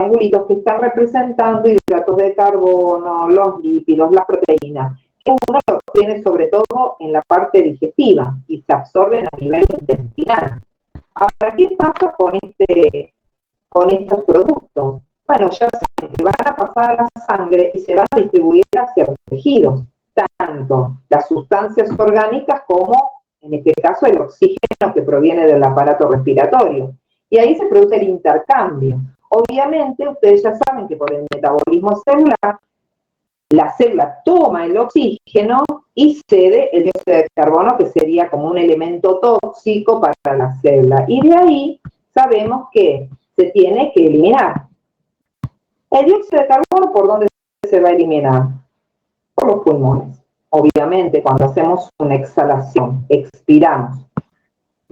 triangulitos que están representando hidratos de carbono, los lípidos, las proteínas. Uno lo obtiene sobre todo en la parte digestiva y se absorben a nivel intestinal. Ahora, ¿qué pasa con estos productos? Bueno, ya saben que van a pasar a la sangre y se van a distribuir hacia los tejidos, tanto las sustancias orgánicas como, en este caso, el oxígeno que proviene del aparato respiratorio. Y ahí se produce el intercambio. Obviamente, ustedes ya saben que por el metabolismo celular, la célula toma el oxígeno y cede el dióxido de carbono, que sería como un elemento tóxico para la célula. Y de ahí sabemos que se tiene que eliminar. El dióxido de carbono, ¿por dónde se va a eliminar? Por los pulmones. Obviamente, cuando hacemos una exhalación, expiramos.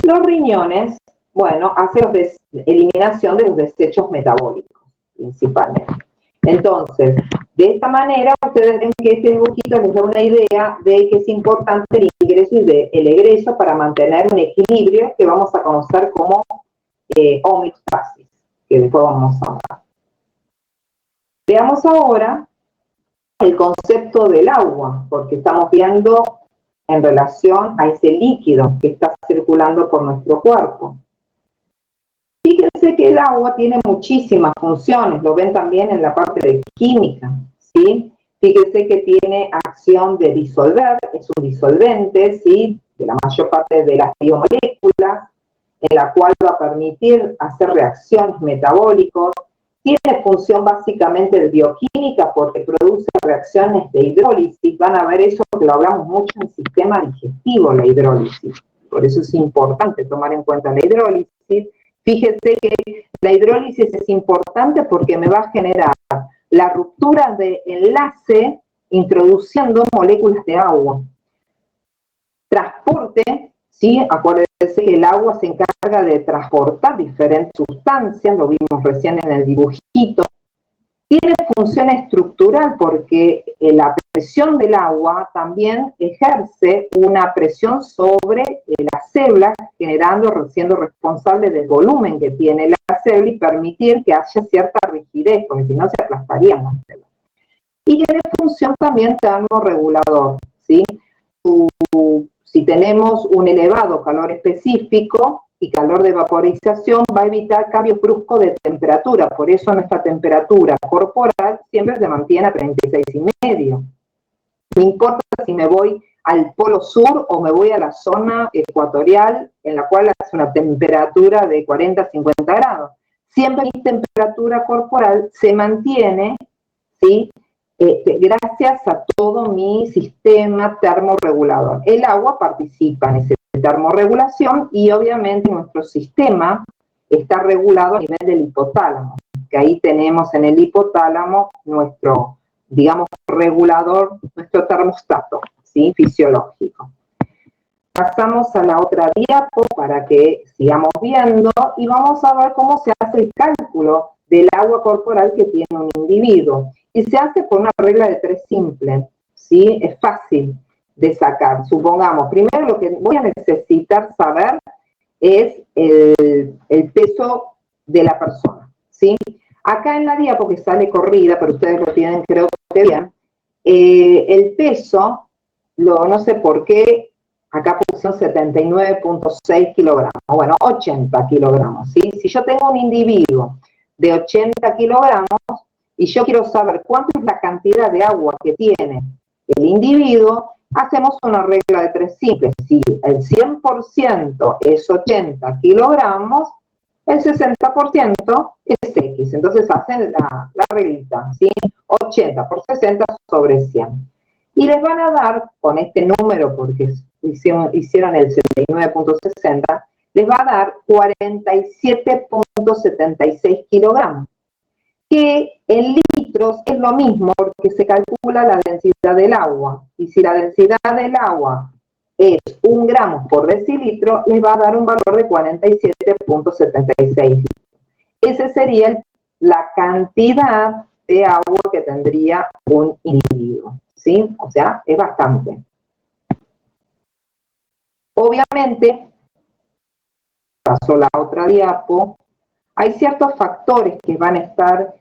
Los riñones, bueno, hacen eliminación de los desechos metabólicos, principalmente. Entonces, de esta manera, ustedes ven que este dibujito les da una idea de que es importante el ingreso y el egreso para mantener un equilibrio que vamos a conocer como homeostasis, que después vamos a hablar. Veamos ahora el concepto del agua, porque estamos viendo en relación a ese líquido que está circulando por nuestro cuerpo. Fíjense que el agua tiene muchísimas funciones, lo ven también en la parte de química, ¿sí? Fíjense que tiene acción de disolver, es un disolvente, ¿sí? De la mayor parte de las biomoléculas, en la cual va a permitir hacer reacciones metabólicas. Tiene función básicamente de bioquímica porque produce reacciones de hidrólisis. Van a ver eso que lo hablamos mucho en el sistema digestivo, la hidrólisis. Por eso es importante tomar en cuenta la hidrólisis. Fíjese que la hidrólisis es importante porque me va a generar la ruptura de enlace introduciendo moléculas de agua. Transporte, ¿sí? Acuérdense que el agua se encarga de transportar diferentes sustancias, lo vimos recién en el dibujito. Tiene función estructural porque la presión del agua también ejerce una presión sobre las células, siendo responsable del volumen que tiene la célula y permitir que haya cierta rigidez, porque si no se aplastarían las células. Y tiene función también termorregulador, ¿sí? Si tenemos un elevado calor específico y calor de vaporización, va a evitar cambios bruscos de temperatura. Por eso nuestra temperatura corporal siempre se mantiene a 36,5. No importa si me voy al polo sur o me voy a la zona ecuatorial, en la cual hace una temperatura de 40, 50 grados. Siempre mi temperatura corporal se mantiene, ¿sí? Gracias a todo mi sistema termorregulador. El agua participa en esa termorregulación y obviamente nuestro sistema está regulado a nivel del hipotálamo, que ahí tenemos en el hipotálamo nuestro, digamos, regulador, nuestro termostato, ¿sí? Fisiológico. Pasamos a la otra diapo para que sigamos viendo y vamos a ver cómo se hace el cálculo del agua corporal que tiene un individuo. Y se hace por una regla de 3 simple, ¿sí? Es fácil de sacar. Supongamos, primero lo que voy a necesitar saber es el peso de la persona, ¿sí? Acá en la diapo que sale corrida, pero ustedes lo tienen creo que bien, el peso, no sé por qué, acá pusieron 79,6 kilogramos, bueno, 80 kilogramos, ¿sí? Si yo tengo un individuo de 80 kilogramos, y yo quiero saber cuánto es la cantidad de agua que tiene el individuo, hacemos una regla de 3 simples. Si el 100% es 80 kilogramos, el 60% es X. Entonces hacen la reglita, ¿sí? 80 por 60 sobre 100. Y les van a dar, con este número, porque hicieron el 79,60, les va a dar 47,76 kilogramos. Que en litros es lo mismo porque se calcula la densidad del agua. Y si la densidad del agua es 1 gramo por decilitro, les va a dar un valor de 47,76. Esa sería la cantidad de agua que tendría un individuo, ¿sí? O sea, es bastante. Obviamente, pasó la otra diapo, hay ciertos factores que van a estar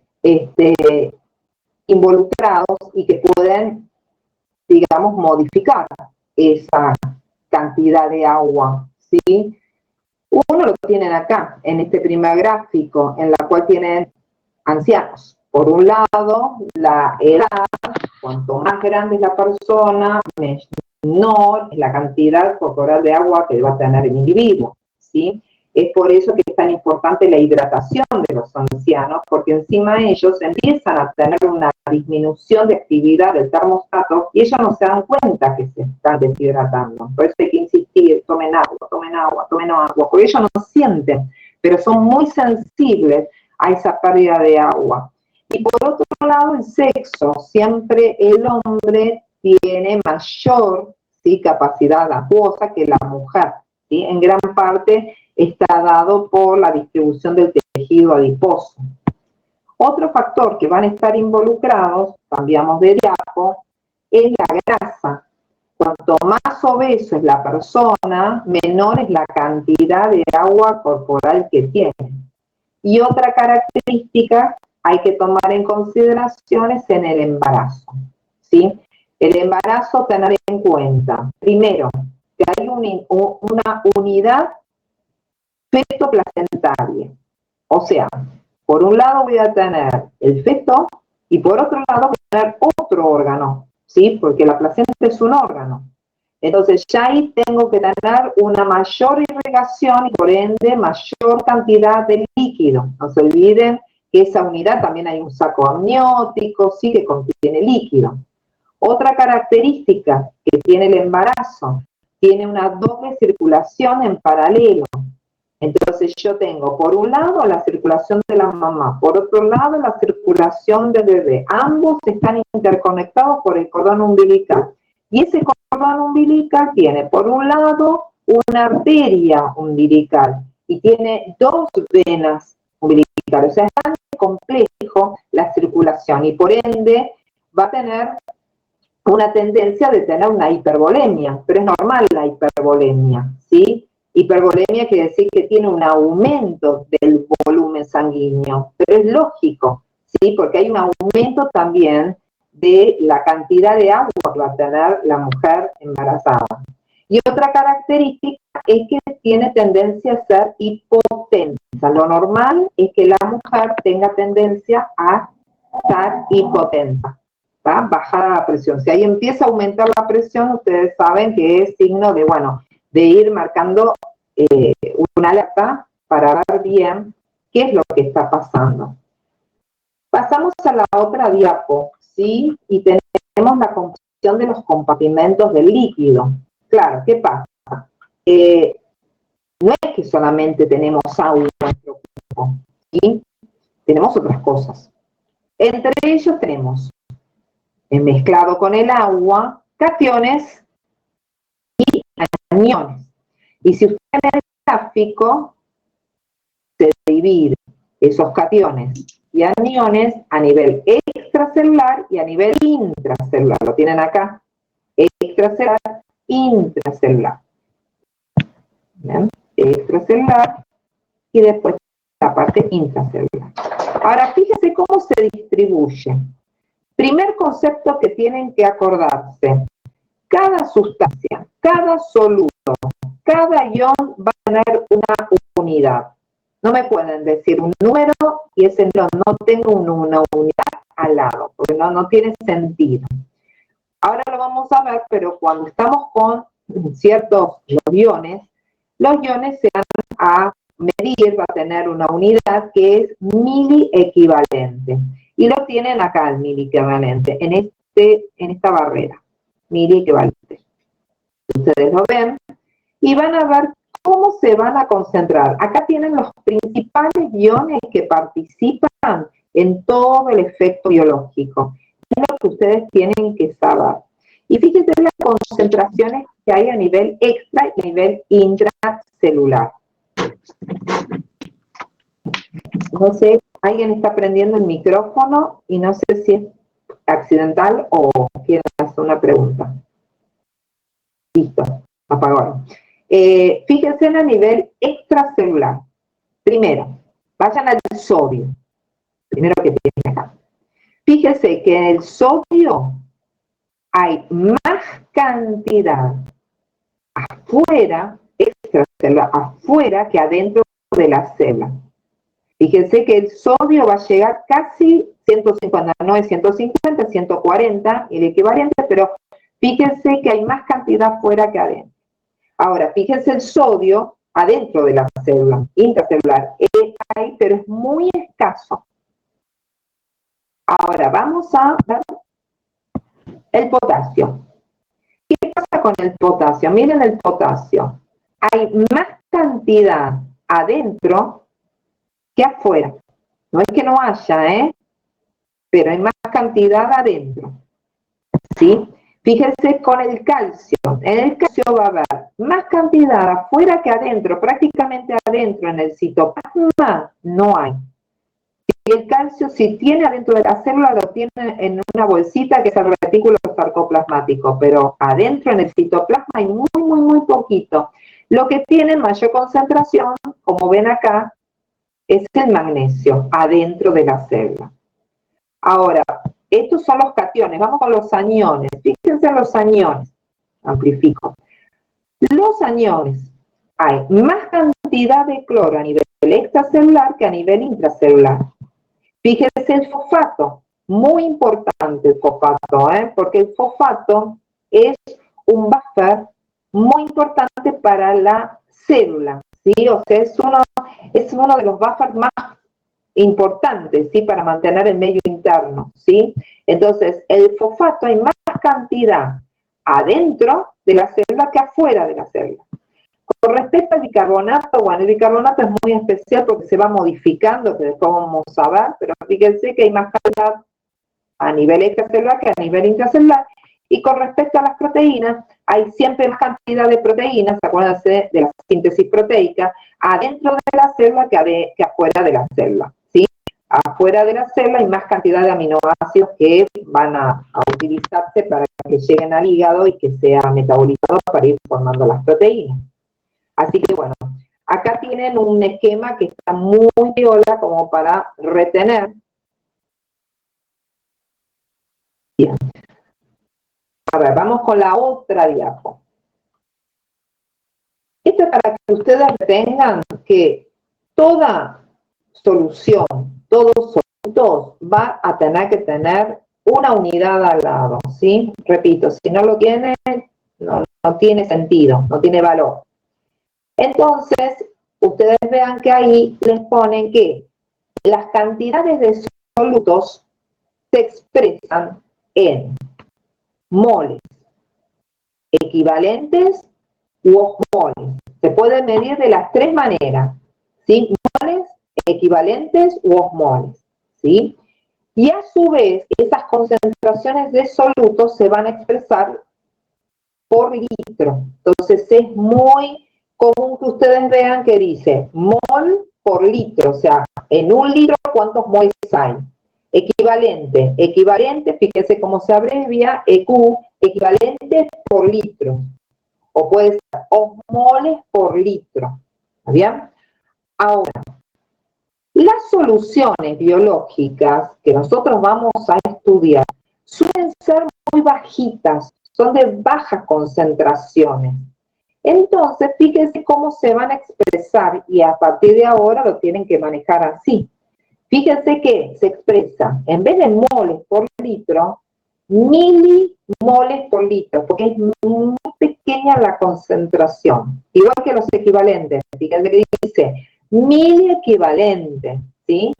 involucrados y que pueden, digamos, modificar esa cantidad de agua, ¿sí? Uno lo tienen acá, en este primer gráfico, en la cual tienen ancianos. Por un lado, la edad, cuanto más grande es la persona, menor es la cantidad corporal de agua que va a tener el individuo, ¿sí? Es por eso que es tan importante la hidratación de los ancianos, porque encima ellos empiezan a tener una disminución de actividad del termostato y ellos no se dan cuenta que se están deshidratando. Por eso hay que insistir, tomen agua, tomen agua, tomen agua, porque ellos no sienten, pero son muy sensibles a esa pérdida de agua. Y por otro lado, el sexo. Siempre el hombre tiene mayor, ¿sí?, capacidad acuosa que la mujer, ¿sí? En gran parte está dado por la distribución del tejido adiposo. Otro factor que van a estar involucrados, cambiamos de diapo, es la grasa. Cuanto más obeso es la persona, menor es la cantidad de agua corporal que tiene. Y otra característica hay que tomar en consideración es en el embarazo, ¿sí? El embarazo, tener en cuenta, primero, que hay una unidad feto-placentaria. O sea, por un lado voy a tener el feto y por otro lado voy a tener otro órgano, ¿sí? Porque la placenta es un órgano. Entonces ya ahí tengo que tener una mayor irrigación y por ende mayor cantidad de líquido. No se olviden que esa unidad también hay un saco amniótico, sí, que contiene líquido. Otra característica que tiene el embarazo, tiene una doble circulación en paralelo. Entonces yo tengo por un lado la circulación de la mamá, por otro lado la circulación del bebé. Ambos están interconectados por el cordón umbilical. Y ese cordón umbilical tiene por un lado una arteria umbilical y tiene dos venas umbilicales. O sea, es tan complejo la circulación y por ende va a tener una tendencia de tener una hipervolemia, pero es normal la hipervolemia, ¿sí? Hipervolemia quiere decir que tiene un aumento del volumen sanguíneo, pero es lógico, ¿sí? Porque hay un aumento también de la cantidad de agua que va a tener la mujer embarazada. Y otra característica es que tiene tendencia a ser hipotensa. Lo normal es que la mujer tenga tendencia a estar hipotensa, ¿va? Bajar la presión. Si ahí empieza a aumentar la presión, ustedes saben que es signo de, bueno, de ir marcando una alerta para ver bien qué es lo que está pasando. Pasamos a la otra diapo, ¿sí? Y tenemos la composición de los compartimentos del líquido. Claro, ¿qué pasa? No es que solamente tenemos agua en nuestro cuerpo, ¿sí? Tenemos otras cosas. Entre ellos tenemos, mezclado con el agua, cationes y aniones. Y si usted en el gráfico se divide esos cationes y aniones a nivel extracelular y a nivel intracelular. Lo tienen acá. Extracelular, intracelular. ¿Bien? Extracelular y después la parte intracelular. Ahora, fíjense cómo se distribuye. Primer concepto que tienen que acordarse. Cada sustancia, cada soluto, cada ion va a tener una unidad. No me pueden decir un número y ese no tengo una unidad al lado, porque no tiene sentido. Ahora lo vamos a ver, pero cuando estamos con ciertos iones, los iones se van a medir, va a tener una unidad que es miliequivalente. Y lo tienen acá el miliequivalente, en esta barrera, miliequivalente. Ustedes lo ven y van a ver cómo se van a concentrar. Acá tienen los principales iones que participan en todo el efecto biológico. Es lo que ustedes tienen que saber. Y fíjense las concentraciones que hay a nivel extra y a nivel intracelular. No sé, alguien está prendiendo el micrófono y no sé si es accidental o quieren hacer una pregunta. Listo, apagaron. Fíjense a nivel extracelular. Primero, vayan al sodio. Primero que tienen acá. que en el sodio hay más cantidad afuera, extracelular, afuera que adentro de la célula. Fíjense que el sodio va a llegar casi 150, no es 150, 140, el equivalente, pero fíjense que hay más cantidad fuera que adentro. Ahora, fíjense el sodio adentro de la célula, intracelular, hay, pero es muy escaso. Ahora, vamos a ver el potasio. ¿Qué pasa con el potasio? Miren el potasio. Hay más cantidad adentro que afuera. No es que no haya, pero hay más cantidad adentro. ¿Sí? Fíjense con el calcio. En el calcio va a haber más cantidad afuera que adentro. Prácticamente adentro en el citoplasma no hay. Y el calcio, si tiene adentro de la célula, lo tiene en una bolsita que es el retículo sarcoplasmático, pero adentro en el citoplasma hay muy poquito. Lo que tiene mayor concentración, como ven acá, es el magnesio adentro de la célula. Ahora, estos son los cationes, vamos con los aniones. Fíjense en los aniones, amplifico. Los aniones, hay más cantidad de cloro a nivel extracelular que a nivel intracelular. Fíjense el fosfato, muy importante el fosfato, porque el fosfato es un buffer muy importante para la célula, ¿sí? O sea, es uno de los buffers más importantes, ¿sí? Para mantener el medio interno, ¿sí? Entonces, el fosfato hay más cantidad adentro de la célula que afuera de la célula. Con respecto al bicarbonato, bueno, el bicarbonato es muy especial porque se va modificando, que después vamos a ver, pero fíjense que hay más cantidad a nivel extracelular que a nivel intracelular. Y con respecto a las proteínas, hay siempre más cantidad de proteínas, acuérdense de la síntesis proteica, adentro de la célula que afuera de la célula, ¿sí? Afuera de la célula hay más cantidad de aminoácidos que van a utilizarse para que lleguen al hígado y que sea metabolizado para ir formando las proteínas. Así que bueno, acá tienen un esquema que está muy piola como para retener. Bien. A ver, vamos con la otra diapo. Esto es para que ustedes retengan que toda solución, todos solutos va a tener que tener una unidad al lado, ¿sí? Repito, si no lo tiene, no tiene sentido, no tiene valor. Entonces, ustedes vean que ahí les ponen que las cantidades de solutos se expresan en moles equivalentes u osmoles. Se puede medir de las tres maneras, ¿sí? Moles, equivalentes u osmoles, ¿sí? Y a su vez, esas concentraciones de solutos se van a expresar por litro. Entonces, es muy común que ustedes vean que dice mol por litro, o sea, en un litro cuántos moles hay. Equivalente, fíjense cómo se abrevia, EQ, equivalente por litro. O puede ser osmoles por litro. ¿Está bien? Ahora, las soluciones biológicas que nosotros vamos a estudiar suelen ser muy bajitas, son de bajas concentraciones. Entonces, fíjense cómo se van a expresar y a partir de ahora lo tienen que manejar así. Fíjense que se expresa, en vez de moles por litro, milimoles por litro, porque es muy pequeña la concentración. Igual que los equivalentes. Fíjense que dice miliequivalente, ¿sí?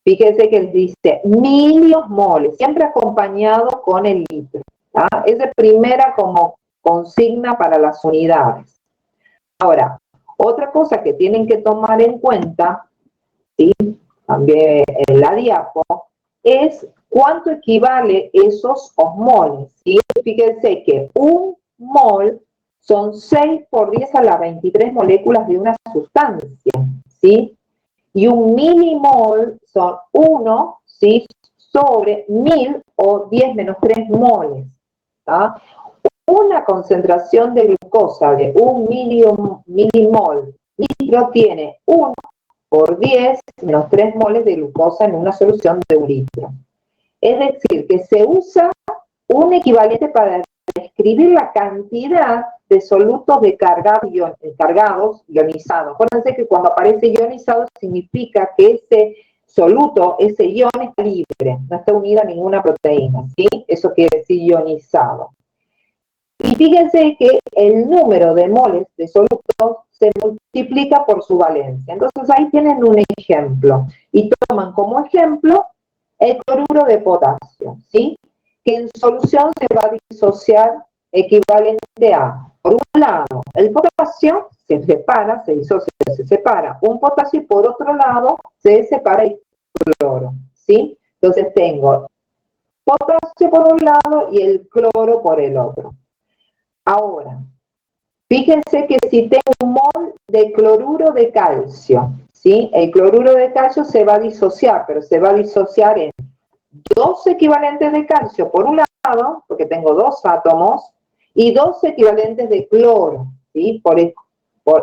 Fíjense que dice miliosmoles, siempre acompañado con el litro. ¿tá? Es de primera como consigna para las unidades. Ahora, otra cosa que tienen que tomar en cuenta, ¿sí? También en la diapo, es cuánto equivale esos osmoles. ¿sí? Fíjense que un mol son 6 por 10 a la 23 moléculas de una sustancia, ¿sí? Y un milimol son 1, ¿sí? sobre 1000 o 10 menos 3 moles. ¿tá? Una concentración de glucosa de un milimol litro tiene 1 por 10 menos 3 moles de glucosa en una solución de un litro. Es decir, que se usa un equivalente para describir la cantidad de solutos de cargados ionizados. Acuérdense que cuando aparece ionizado significa que ese soluto, ese ion está libre, no está unido a ninguna proteína, ¿sí? Eso quiere decir ionizado. Y fíjense que el número de moles de solutos se multiplica por su valencia. Entonces ahí tienen un ejemplo. Y toman como ejemplo el cloruro de potasio, ¿sí? Que en solución se va a disociar equivalente a, por un lado, el potasio se separa, se disocia, se separa un potasio y por otro lado se separa el cloro, ¿sí? Entonces tengo potasio por un lado y el cloro por el otro. Ahora, fíjense que si tengo un mol de cloruro de calcio, ¿sí? El cloruro de calcio se va a disociar, pero se va a disociar en dos equivalentes de calcio por un lado, porque tengo dos átomos, y dos equivalentes de cloro, ¿sí?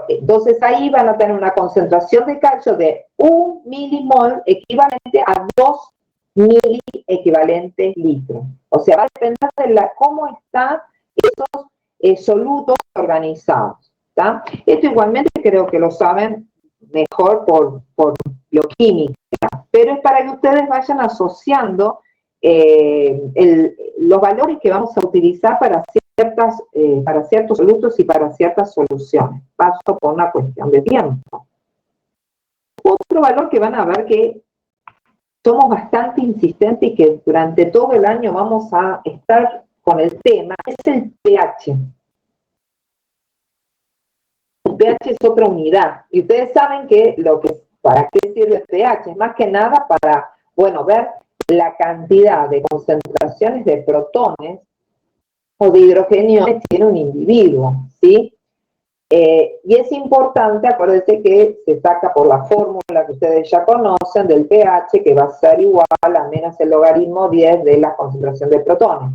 Entonces ahí van a tener una concentración de calcio de 1 milimol equivalente a 2 mili equivalentes litros. O sea, va a depender de cómo están esos solutos organizados, ¿tá? Esto igualmente creo que lo saben mejor por bioquímica, pero es para que ustedes vayan asociando los valores que vamos a utilizar para ciertos solutos y para ciertas soluciones. Paso por una cuestión de tiempo. Otro valor que van a ver que somos bastante insistentes y que durante todo el año vamos a estar con el tema es el pH. El pH es otra unidad. Y ustedes saben que para qué sirve el pH es más que nada para, bueno, ver la cantidad de concentraciones de protones o de hidrogenio que tiene un individuo, ¿sí? Y es importante, acuérdense que se saca por la fórmula que ustedes ya conocen del pH, que va a ser igual a menos el logaritmo 10 de la concentración de protones.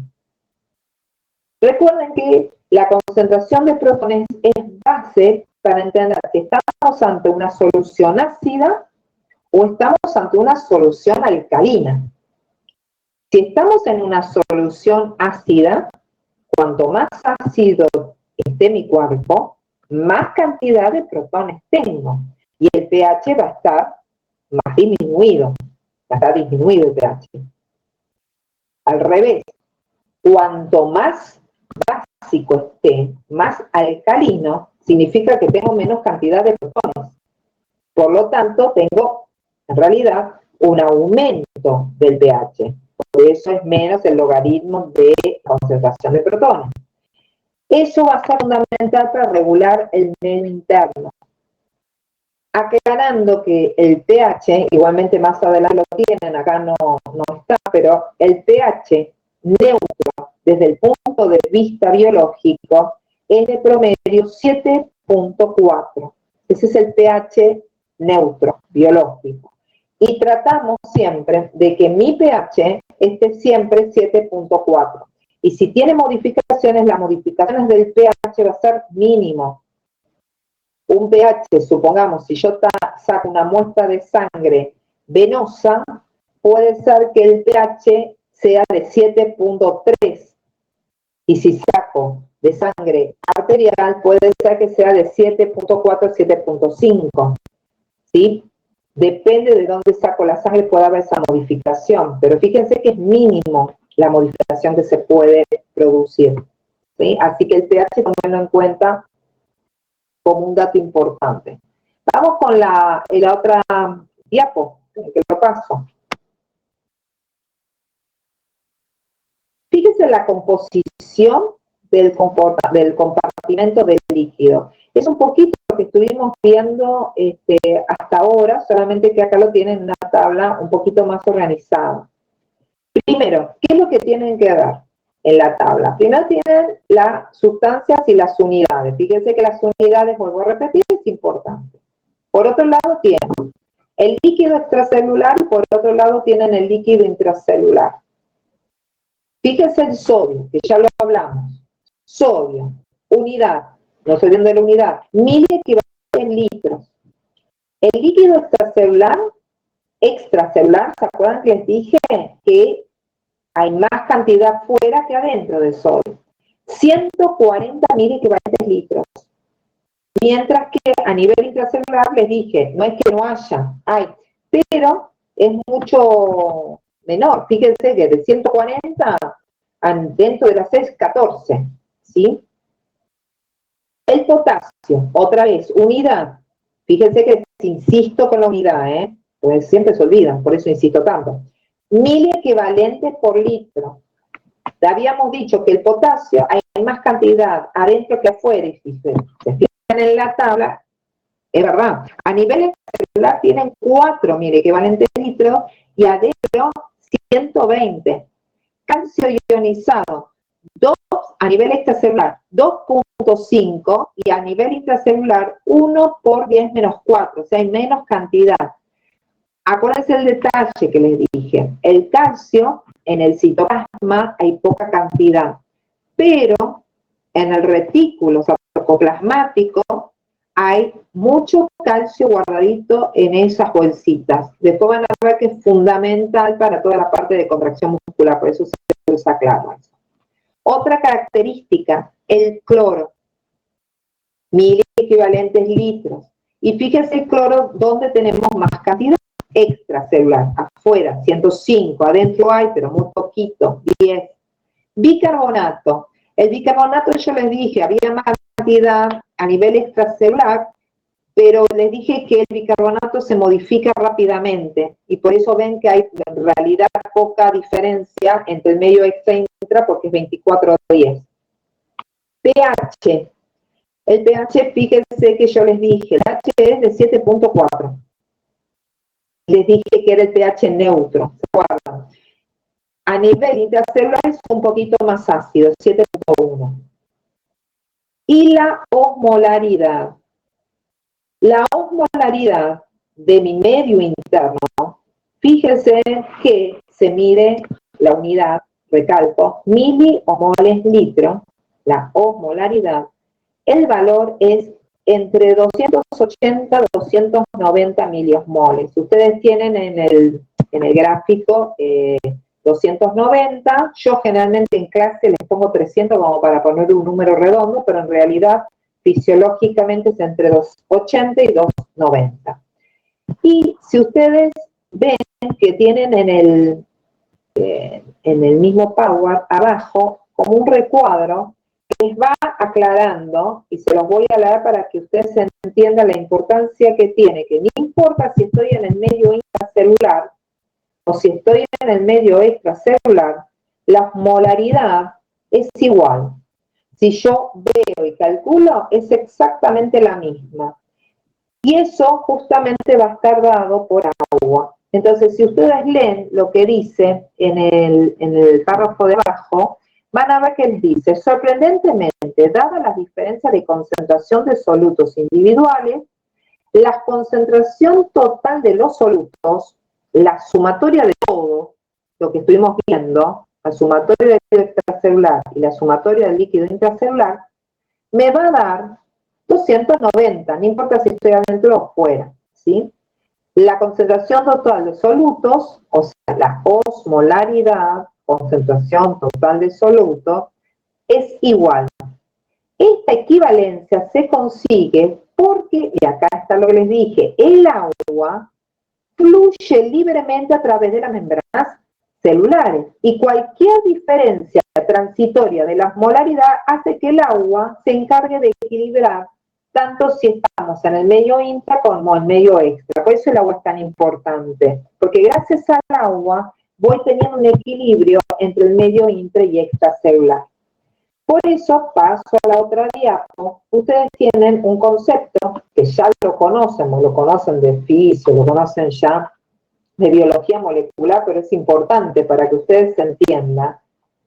Recuerden que la concentración de protones es base para entender si estamos ante una solución ácida o estamos ante una solución alcalina. Si estamos en una solución ácida, cuanto más ácido esté mi cuerpo, más cantidad de protones tengo. Y el pH va a estar más disminuido. Va a estar disminuido el pH. Al revés, cuanto más básico esté, más alcalino, significa que tengo menos cantidad de protones. Por lo tanto, tengo, en realidad, un aumento del pH. Por eso es menos el logaritmo de concentración de protones. Eso va a ser fundamental para regular el medio interno. Aclarando que el pH, igualmente más adelante lo tienen, acá no está, pero el pH neutro, desde el punto de vista biológico, es de promedio 7.4. Ese es el pH neutro, biológico. Y tratamos siempre de que mi pH esté siempre 7.4. Y si tiene modificaciones, las modificaciones del pH va a ser mínimo. Un pH, supongamos, si yo saco una muestra de sangre venosa, puede ser que el pH sea de 7.3. Y si saco de sangre arterial, puede ser que sea de 7.4 a 7.5. ¿Sí? Depende de dónde saco la sangre, puede haber esa modificación. Pero fíjense que es mínimo la modificación que se puede producir, ¿sí? Así que el pH, tomenlo en cuenta como un dato importante. Vamos con la otra diapo, que lo paso. Fíjense la composición del compartimento del líquido. Es un poquito lo que estuvimos viendo hasta ahora, solamente que acá lo tienen en una tabla un poquito más organizada. Primero, ¿qué es lo que tienen que dar en la tabla? Primero tienen las sustancias y las unidades. Fíjense que las unidades, vuelvo a repetir, es importante. Por otro lado tienen el líquido extracelular y por otro lado tienen el líquido intracelular. Fíjense el sodio, que ya lo hablamos. Sodio, unidad, no estoy viendo la unidad, 1000 equivalentes en litros. El líquido extracelular, ¿se acuerdan que les dije que hay más cantidad fuera que adentro del Sol. 140 mil equivalentes litros. Mientras que a nivel intracelular les dije, no es que no haya, hay, pero es mucho menor. Fíjense que de 140 dentro de las 6, 14, ¿sí? El potasio, otra vez, unidad. Fíjense que insisto con la unidad, pues siempre se olvidan, por eso insisto tanto. 1000 equivalentes por litro. Habíamos dicho que el potasio hay más cantidad adentro que afuera, y si se fijan en la tabla, es verdad. A nivel celular tienen 4000 equivalentes litros y adentro 120. Calcio ionizado, 2 a nivel extracelular, 2.5 y a nivel intracelular 1 por 10 menos 4, o sea, hay menos cantidad. Acuérdense el detalle que les dije, el calcio en el citoplasma hay poca cantidad, pero en el retículo sarcoplasmático hay mucho calcio guardadito en esas bolsitas. Después van a ver que es fundamental para toda la parte de contracción muscular, por eso se usa claro. Otra característica, el cloro. 1000 equivalentes litros. Y fíjense el cloro, ¿dónde tenemos más cantidad? Extracelular, afuera, 105, adentro hay, pero muy poquito, 10. Bicarbonato. El bicarbonato, yo les dije, había más cantidad a nivel extracelular, pero les dije que el bicarbonato se modifica rápidamente, y por eso ven que hay en realidad poca diferencia entre el medio extra e intra, porque es 24:10. pH. El pH, fíjense que yo les dije, el pH es de 7.4. Les dije que era el pH neutro, ¿se acuerdan? A nivel intracelular es un poquito más ácido, 7.1. Y la osmolaridad. La osmolaridad de mi medio interno, fíjense que se mide la unidad, recalco, miliomoles litro, la osmolaridad, el valor es entre 280 y 290 miliosmoles. Ustedes tienen en el gráfico 290, yo generalmente en clase les pongo 300 como para poner un número redondo, pero en realidad fisiológicamente es entre 280 y 290. Y si ustedes ven que tienen en el mismo Power abajo como un recuadro, les va aclarando, y se los voy a leer para que ustedes entiendan la importancia que tiene, que no importa si estoy en el medio intracelular o si estoy en el medio extracelular, la osmolaridad es igual. Si yo veo y calculo, es exactamente la misma. Y eso justamente va a estar dado por agua. Entonces, si ustedes leen lo que dice en el párrafo de abajo, van a ver que les dice, sorprendentemente, dadas las diferencias de concentración de solutos individuales, la concentración total de los solutos, la sumatoria de todo lo que estuvimos viendo, la sumatoria del líquido extracelular y la sumatoria del líquido intracelular, me va a dar 290, no importa si estoy adentro o fuera, ¿sí? La concentración total de solutos, o sea, la osmolaridad, concentración total de solutos, es igual. Esta equivalencia se consigue porque, y acá está lo que les dije, el agua fluye libremente a través de las membranas celulares y cualquier diferencia transitoria de la osmolaridad hace que el agua se encargue de equilibrar tanto si estamos en el medio intra como en el medio extra. Por eso el agua es tan importante, porque gracias al agua voy teniendo un equilibrio entre el medio intra y extracelular. Por eso paso a la otra diapo. Ustedes tienen un concepto que ya lo conocen de fisio, lo conocen ya de biología molecular, pero es importante para que ustedes se entiendan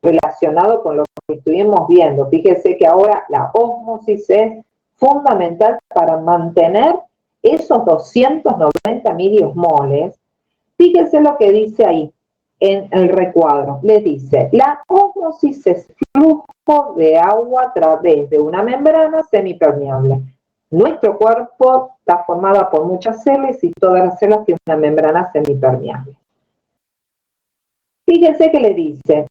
relacionado con lo que estuvimos viendo. Fíjense que ahora la ósmosis es fundamental para mantener esos 290 miliosmoles. Fíjense lo que dice ahí en el recuadro. Les dice, la ósmosis es flujo de agua a través de una membrana semipermeable. Nuestro cuerpo está formado por muchas células y todas las células tienen una membrana semipermeable. Fíjense que le dice,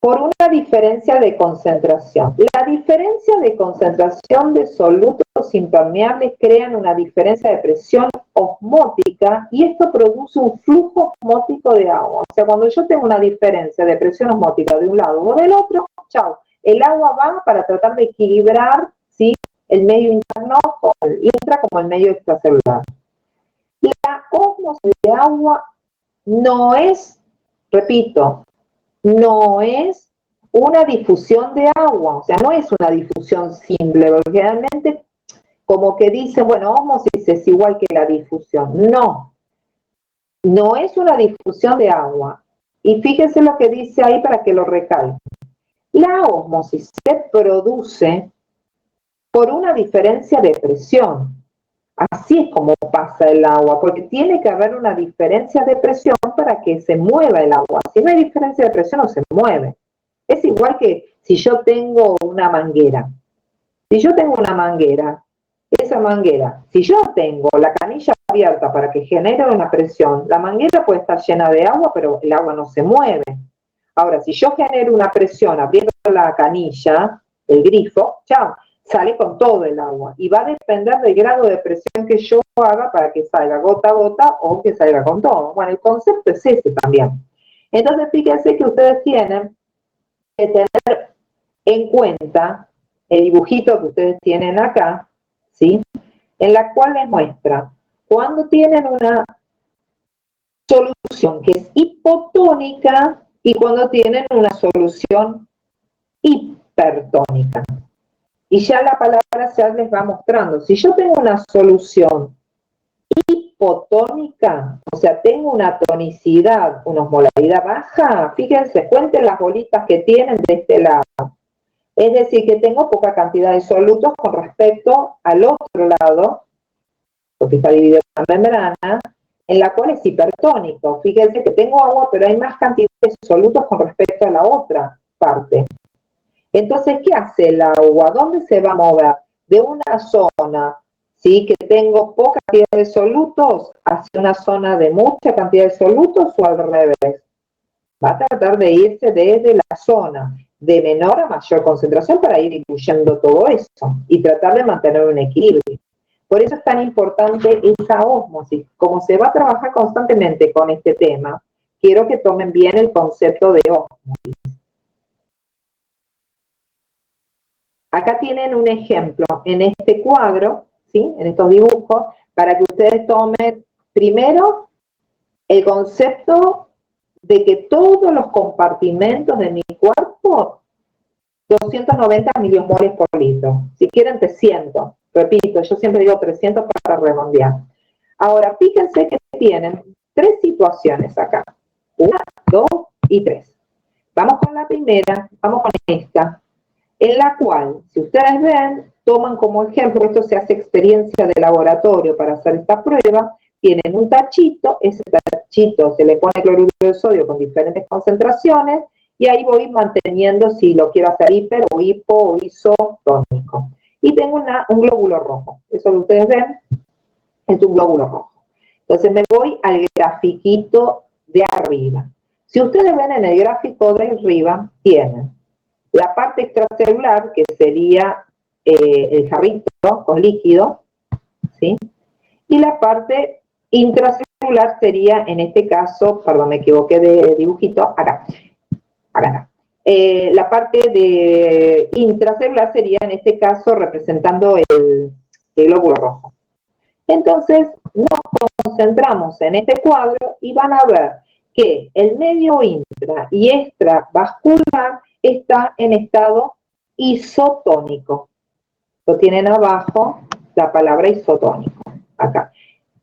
por una diferencia de concentración. La diferencia de concentración de solutos impermeables crean una diferencia de presión osmótica y esto produce un flujo osmótico de agua. O sea, cuando yo tengo una diferencia de presión osmótica de un lado o del otro, chao, el agua va para tratar de equilibrar, ¿sí?, el medio interno o el intra como el medio extracelular. La ósmosis de agua no es, repito, no es una difusión de agua, o sea, no es una difusión simple, porque realmente como que dicen, bueno, ósmosis es igual que la difusión. No, no es una difusión de agua. Y fíjense lo que dice ahí para que lo recalque. La ósmosis se produce por una diferencia de presión. Así es como pasa el agua, porque tiene que haber una diferencia de presión para que se mueva el agua. Si no hay diferencia de presión, no se mueve. Es igual que si yo tengo una manguera. Si yo tengo una manguera, esa manguera, si yo tengo la canilla abierta para que genere una presión, la manguera puede estar llena de agua, pero el agua no se mueve. Ahora, si yo genero una presión abriendo la canilla, el grifo, chao, sale con todo el agua y va a depender del grado de presión que yo haga para que salga gota a gota o que salga con todo. Bueno, el concepto es ese también. Entonces, fíjense que ustedes tienen que tener en cuenta el dibujito que ustedes tienen acá, ¿sí?, en la cual les muestra cuando tienen una solución que es hipotónica y cuando tienen una solución hipertónica. Y ya la palabra ya les va mostrando. Si yo tengo una solución hipotónica, o sea, tengo una tonicidad, una osmolaridad baja, fíjense, cuenten las bolitas que tienen de este lado. Es decir, que tengo poca cantidad de solutos con respecto al otro lado, porque está dividido en la membrana, en la cual es hipertónico. Fíjense que tengo agua, pero hay más cantidad de solutos con respecto a la otra parte. Entonces, ¿qué hace el agua? ¿Dónde se va a mover? De una zona, ¿sí?, que tengo poca cantidad de solutos, hacia una zona de mucha cantidad de solutos o al revés. Va a tratar de irse desde la zona de menor a mayor concentración para ir diluyendo todo eso y tratar de mantener un equilibrio. Por eso es tan importante esa ósmosis. Como se va a trabajar constantemente con este tema, quiero que tomen bien el concepto de ósmosis. Acá tienen un ejemplo en este cuadro, ¿sí?, en estos dibujos, para que ustedes tomen primero el concepto de que todos los compartimentos de mi cuerpo, 290 milimoles por litro. Si quieren 300, repito, yo siempre digo 300 para redondear. Ahora, fíjense que tienen tres situaciones acá. 1, 2 y 3. Vamos con la primera, vamos con esta, en la cual, si ustedes ven, toman como ejemplo, esto se hace experiencia de laboratorio para hacer esta prueba, tienen un tachito, ese tachito se le pone cloruro de sodio con diferentes concentraciones, y ahí voy manteniendo si lo quiero hacer hiper o hipo o isotónico. Y tengo un glóbulo rojo, eso que ustedes ven es un glóbulo rojo. Entonces me voy al grafiquito de arriba. Si ustedes ven en el gráfico de arriba, tienen la parte extracelular, que sería el jarrito con líquido, ¿sí?, y la parte intracelular sería, en este caso, perdón, me equivoqué de dibujito, acá. La parte de intracelular sería, en este caso, representando el glóbulo rojo. Entonces, nos concentramos en este cuadro y van a ver que el medio intra y extravascular está en estado isotónico. Lo tienen abajo la palabra isotónico, acá.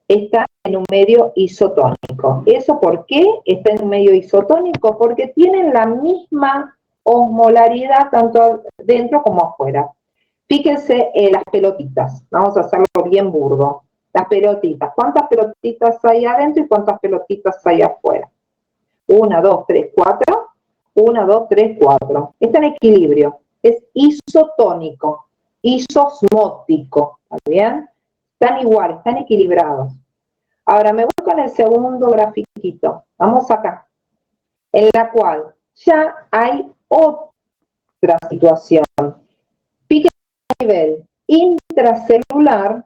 Está en un medio isotónico. ¿Eso por qué está en un medio isotónico? Porque tienen la misma osmolaridad tanto dentro como afuera. Fíjense las pelotitas. Vamos a hacerlo bien burdo. Las pelotitas. ¿Cuántas pelotitas hay adentro y cuántas pelotitas hay afuera? 1, 2, 3, 4. 1, 2, 3, 4. Está en equilibrio. Es isotónico. Isosmótico. ¿Está bien? Están iguales, están equilibrados. Ahora me voy con el segundo grafiquito. Vamos acá. en la cual ya hay otra situación. Pique a nivel intracelular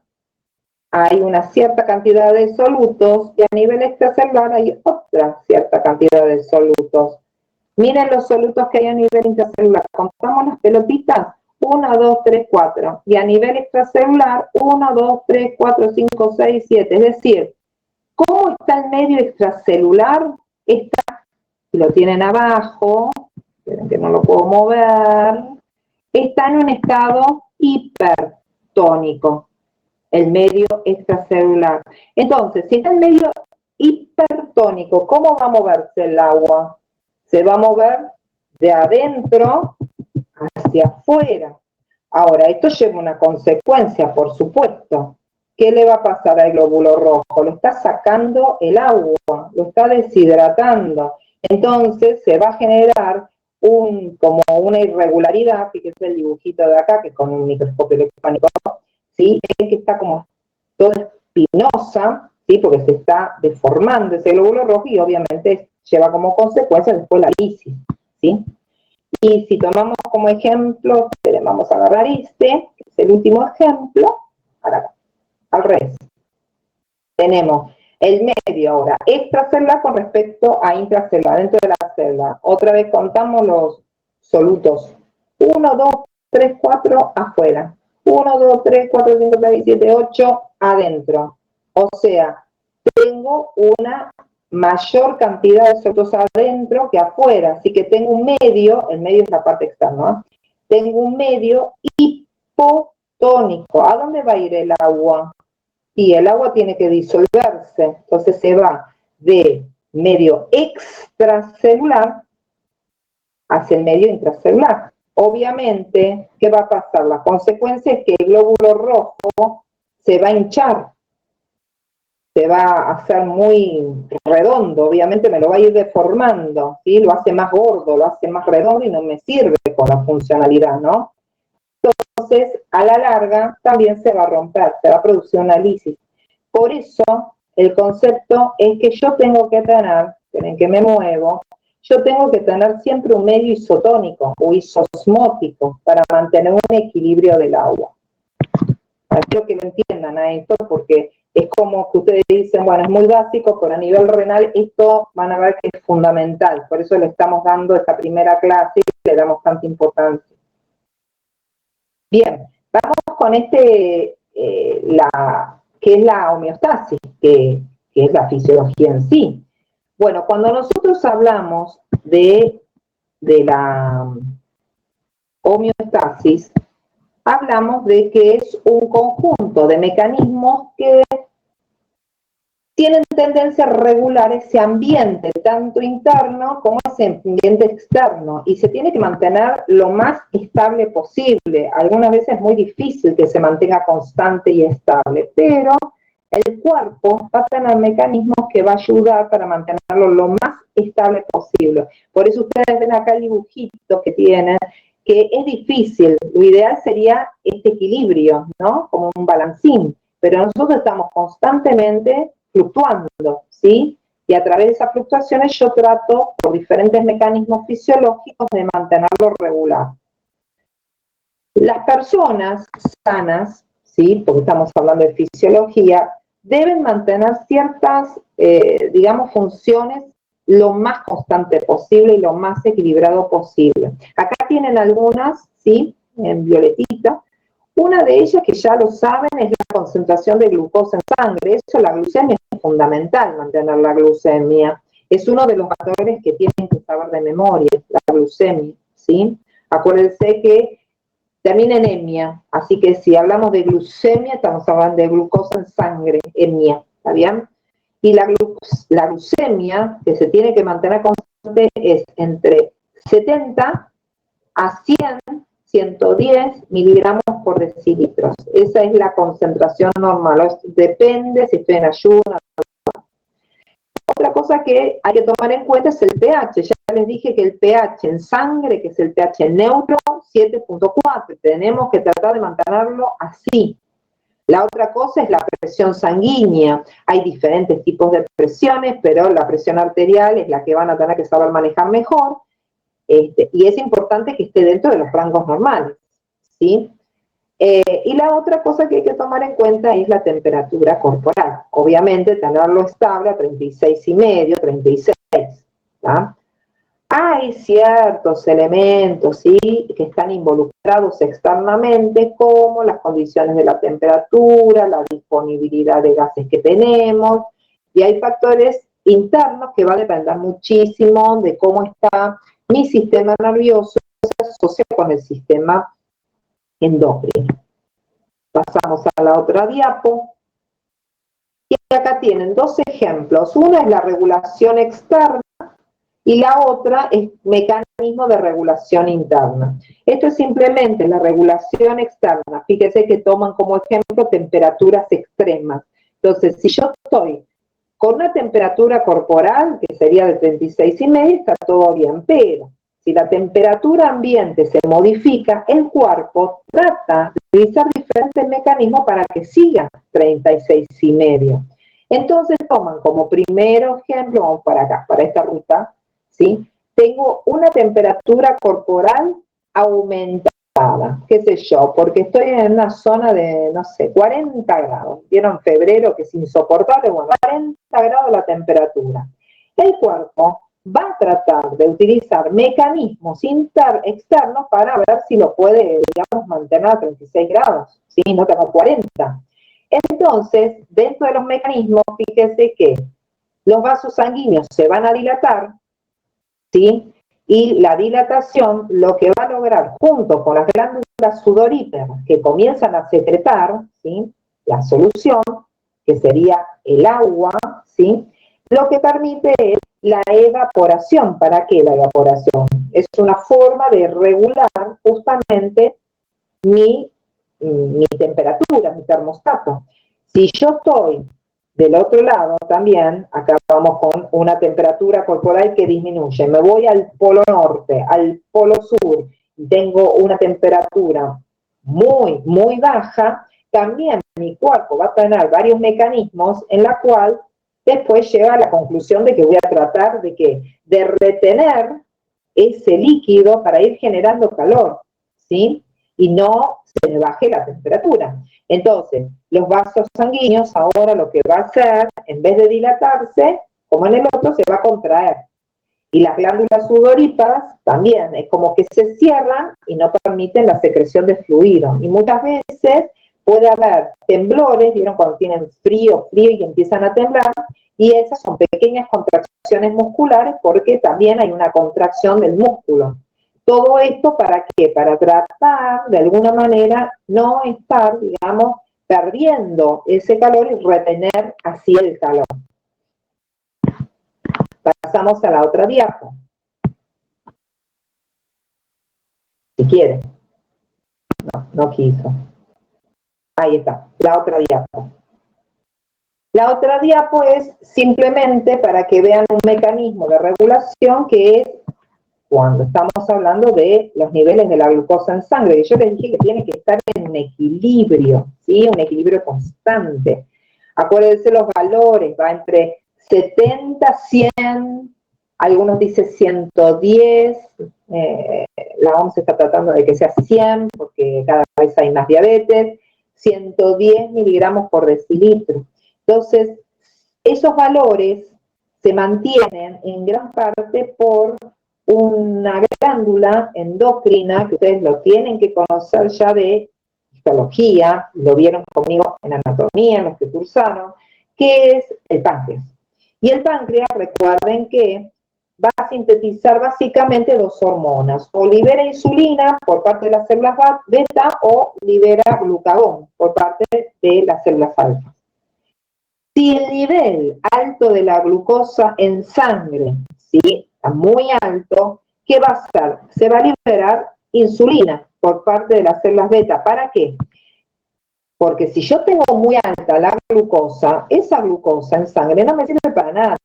hay una cierta cantidad de solutos y a nivel extracelular hay otra cierta cantidad de solutos. Miren los solutos que hay a nivel intracelular. Contamos las pelotitas. 1, 2, 3, 4. Y a nivel extracelular, 1, 2, 3, 4, 5, 6, 7. Es decir, ¿cómo está el medio extracelular? Está, si lo tienen abajo, esperen que no lo puedo mover, está en un estado hipertónico, el medio extracelular. Entonces, si está en medio hipertónico, ¿cómo va a moverse el agua? Se va a mover de adentro hacia afuera. Ahora, esto lleva una consecuencia, por supuesto. ¿Qué le va a pasar al glóbulo rojo? Lo está sacando el agua, lo está deshidratando. Entonces se va a generar como una irregularidad, fíjense el dibujito de acá, que con un microscopio electrónico, ¿sí? Es que está como toda espinosa, ¿sí? Porque se está deformando ese glóbulo rojo y obviamente lleva como consecuencia después la lisis, ¿sí? Y si tomamos como ejemplo, vamos a agarrar que es el último ejemplo, al revés. Tenemos el medio ahora extracelular con respecto a intracelular, dentro de la célula. Otra vez contamos los solutos. 1, 2, 3, 4 afuera. 1, 2, 3, 4, 5, 6, 7, 8 adentro. O sea, tengo una mayor cantidad de solutos adentro que afuera. Así que tengo un medio, el medio es la parte externa, ¿eh? Tengo un medio hipotónico. ¿A dónde va a ir el agua? Y el agua tiene que disolverse, entonces se va de medio extracelular hacia el medio intracelular. Obviamente, ¿qué va a pasar? La consecuencia es que el glóbulo rojo se va a hinchar, se va a hacer muy redondo, obviamente me lo va a ir deformando, ¿sí? Lo hace más gordo, lo hace más redondo y no me sirve con la funcionalidad, ¿no? Entonces, a la larga, también se va a romper, se va a producir una lisis. Por eso, el concepto es que yo tengo que tener, en que me muevo, yo tengo que tener siempre un medio isotónico o isosmótico para mantener un equilibrio del agua. Quiero que lo entiendan a esto porque es como que ustedes dicen, bueno, es muy básico, pero a nivel renal esto van a ver que es fundamental. Por eso le estamos dando esta primera clase y le damos tanta importancia. Bien, vamos con que es la homeostasis, que es la fisiología en sí. Bueno, cuando nosotros hablamos de la homeostasis, hablamos de que es un conjunto de mecanismos que tienen tendencia a regular ese ambiente, tanto interno como ese ambiente externo, y se tiene que mantener lo más estable posible. Algunas veces es muy difícil que se mantenga constante y estable, pero el cuerpo va a tener mecanismos que va a ayudar para mantenerlo lo más estable posible. Por eso ustedes ven acá el dibujito que tienen, que es difícil. Lo ideal sería este equilibrio, ¿no? Como un balancín, pero nosotros estamos constantemente fluctuando, ¿sí? Y a través de esas fluctuaciones yo trato, por diferentes mecanismos fisiológicos, de mantenerlo regular. Las personas sanas, ¿sí? Porque estamos hablando de fisiología, deben mantener ciertas, digamos, funciones lo más constante posible y lo más equilibrado posible. Acá tienen algunas, ¿sí? En violetita. Una de ellas, que ya lo saben, es la concentración de glucosa en sangre. Eso, la glucemia es fundamental, mantener la glucemia. Es uno de los factores que tienen que saber de memoria, la glucemia, ¿sí? Acuérdense que termina en emia, así que si hablamos de glucemia, estamos hablando de glucosa en sangre, emia, ¿está bien? Y la glucemia, que se tiene que mantener constante, es entre 70 a 100, 110 miligramos por decilitros. Esa es la concentración normal. Depende si estoy en ayuno. Otra cosa que hay que tomar en cuenta es el pH. Ya les dije que el pH en sangre, que es el pH neutro, 7.4. Tenemos que tratar de mantenerlo así. La otra cosa es la presión sanguínea. Hay diferentes tipos de presiones, pero la presión arterial es la que van a tener que saber manejar mejor, y es importante que esté dentro de los rangos normales, ¿sí? Y la otra cosa que hay que tomar en cuenta es la temperatura corporal. Obviamente, tenerlo estable a 36,5, 36, ¿tá? Hay ciertos elementos, ¿sí?, que están involucrados externamente, como las condiciones de la temperatura, la disponibilidad de gases que tenemos, y hay factores internos que va a depender muchísimo de cómo está mi sistema nervioso, se asocia con el sistema endocrino. Pasamos a la otra diapo. Y acá tienen dos ejemplos. Una es la regulación externa y la otra es mecanismo de regulación interna. Esto es simplemente la regulación externa. Fíjense que toman como ejemplo temperaturas extremas. Entonces, si yo estoy con una temperatura corporal, que sería de 36,5, está todo bien, pero si la temperatura ambiente se modifica, el cuerpo trata de utilizar diferentes mecanismos para que siga 36,5. Entonces toman como primero ejemplo, vamos para acá, para esta ruta, ¿sí? Tengo una temperatura corporal aumentada, qué sé yo, porque estoy en una zona de, no sé, 40 grados. ¿Vieron febrero que es insoportable? Bueno, 40 grados la temperatura. El cuerpo va a tratar de utilizar mecanismos externos para ver si lo puede, digamos, mantener a 36 grados, ¿sí? No tengo 40. Entonces, dentro de los mecanismos, fíjense que los vasos sanguíneos se van a dilatar, ¿sí? Y la dilatación lo que va a lograr, junto con las glándulas sudoríparas que comienzan a secretar, ¿sí?, la solución, que sería el agua, ¿sí?, lo que permite es la evaporación. ¿Para qué la evaporación? Es una forma de regular justamente mi temperatura, mi termostato. Si yo estoy del otro lado también, acá vamos con una temperatura corporal que disminuye, me voy al polo norte, al polo sur, y tengo una temperatura muy, muy baja, también mi cuerpo va a tener varios mecanismos en la cual después llega a la conclusión de que voy a tratar de ¿qué? De retener ese líquido para ir generando calor, ¿sí? Y no se me baje la temperatura. Entonces, los vasos sanguíneos ahora lo que va a hacer, en vez de dilatarse, como en el otro, se va a contraer. Y las glándulas sudoríparas también, es como que se cierran y no permiten la secreción de fluido. Y muchas veces puede haber temblores, ¿vieron? Cuando tienen frío y empiezan a temblar, y esas son pequeñas contracciones musculares porque también hay una contracción del músculo. Todo esto, ¿para qué? Para tratar, de alguna manera, no estar, digamos, perdiendo ese calor y retener así el calor. Pasamos a la otra diapo. Si quiere. No quiso. Ahí está, la otra diapo. La otra diapo es simplemente para que vean un mecanismo de regulación que es cuando estamos hablando de los niveles de la glucosa en sangre. Yo les dije que tiene que estar en un equilibrio, ¿sí? Un equilibrio constante. Acuérdense los valores, va entre 70, 100, algunos dicen 110, la OMS está tratando de que sea 100 porque cada vez hay más diabetes, 110 miligramos por decilitro. Entonces, esos valores se mantienen en gran parte por una glándula endocrina, que ustedes lo tienen que conocer ya de histología, lo vieron conmigo en anatomía, en los que cursaron, que es el páncreas. Y el páncreas, recuerden que va a sintetizar básicamente dos hormonas, o libera insulina por parte de las células beta o libera glucagón por parte de las células alfa. Si el nivel alto de la glucosa en sangre, ¿sí?, está muy alto, ¿qué va a hacer? Se va a liberar insulina por parte de las células beta. ¿Para qué? Porque si yo tengo muy alta la glucosa, esa glucosa en sangre no me sirve para nada.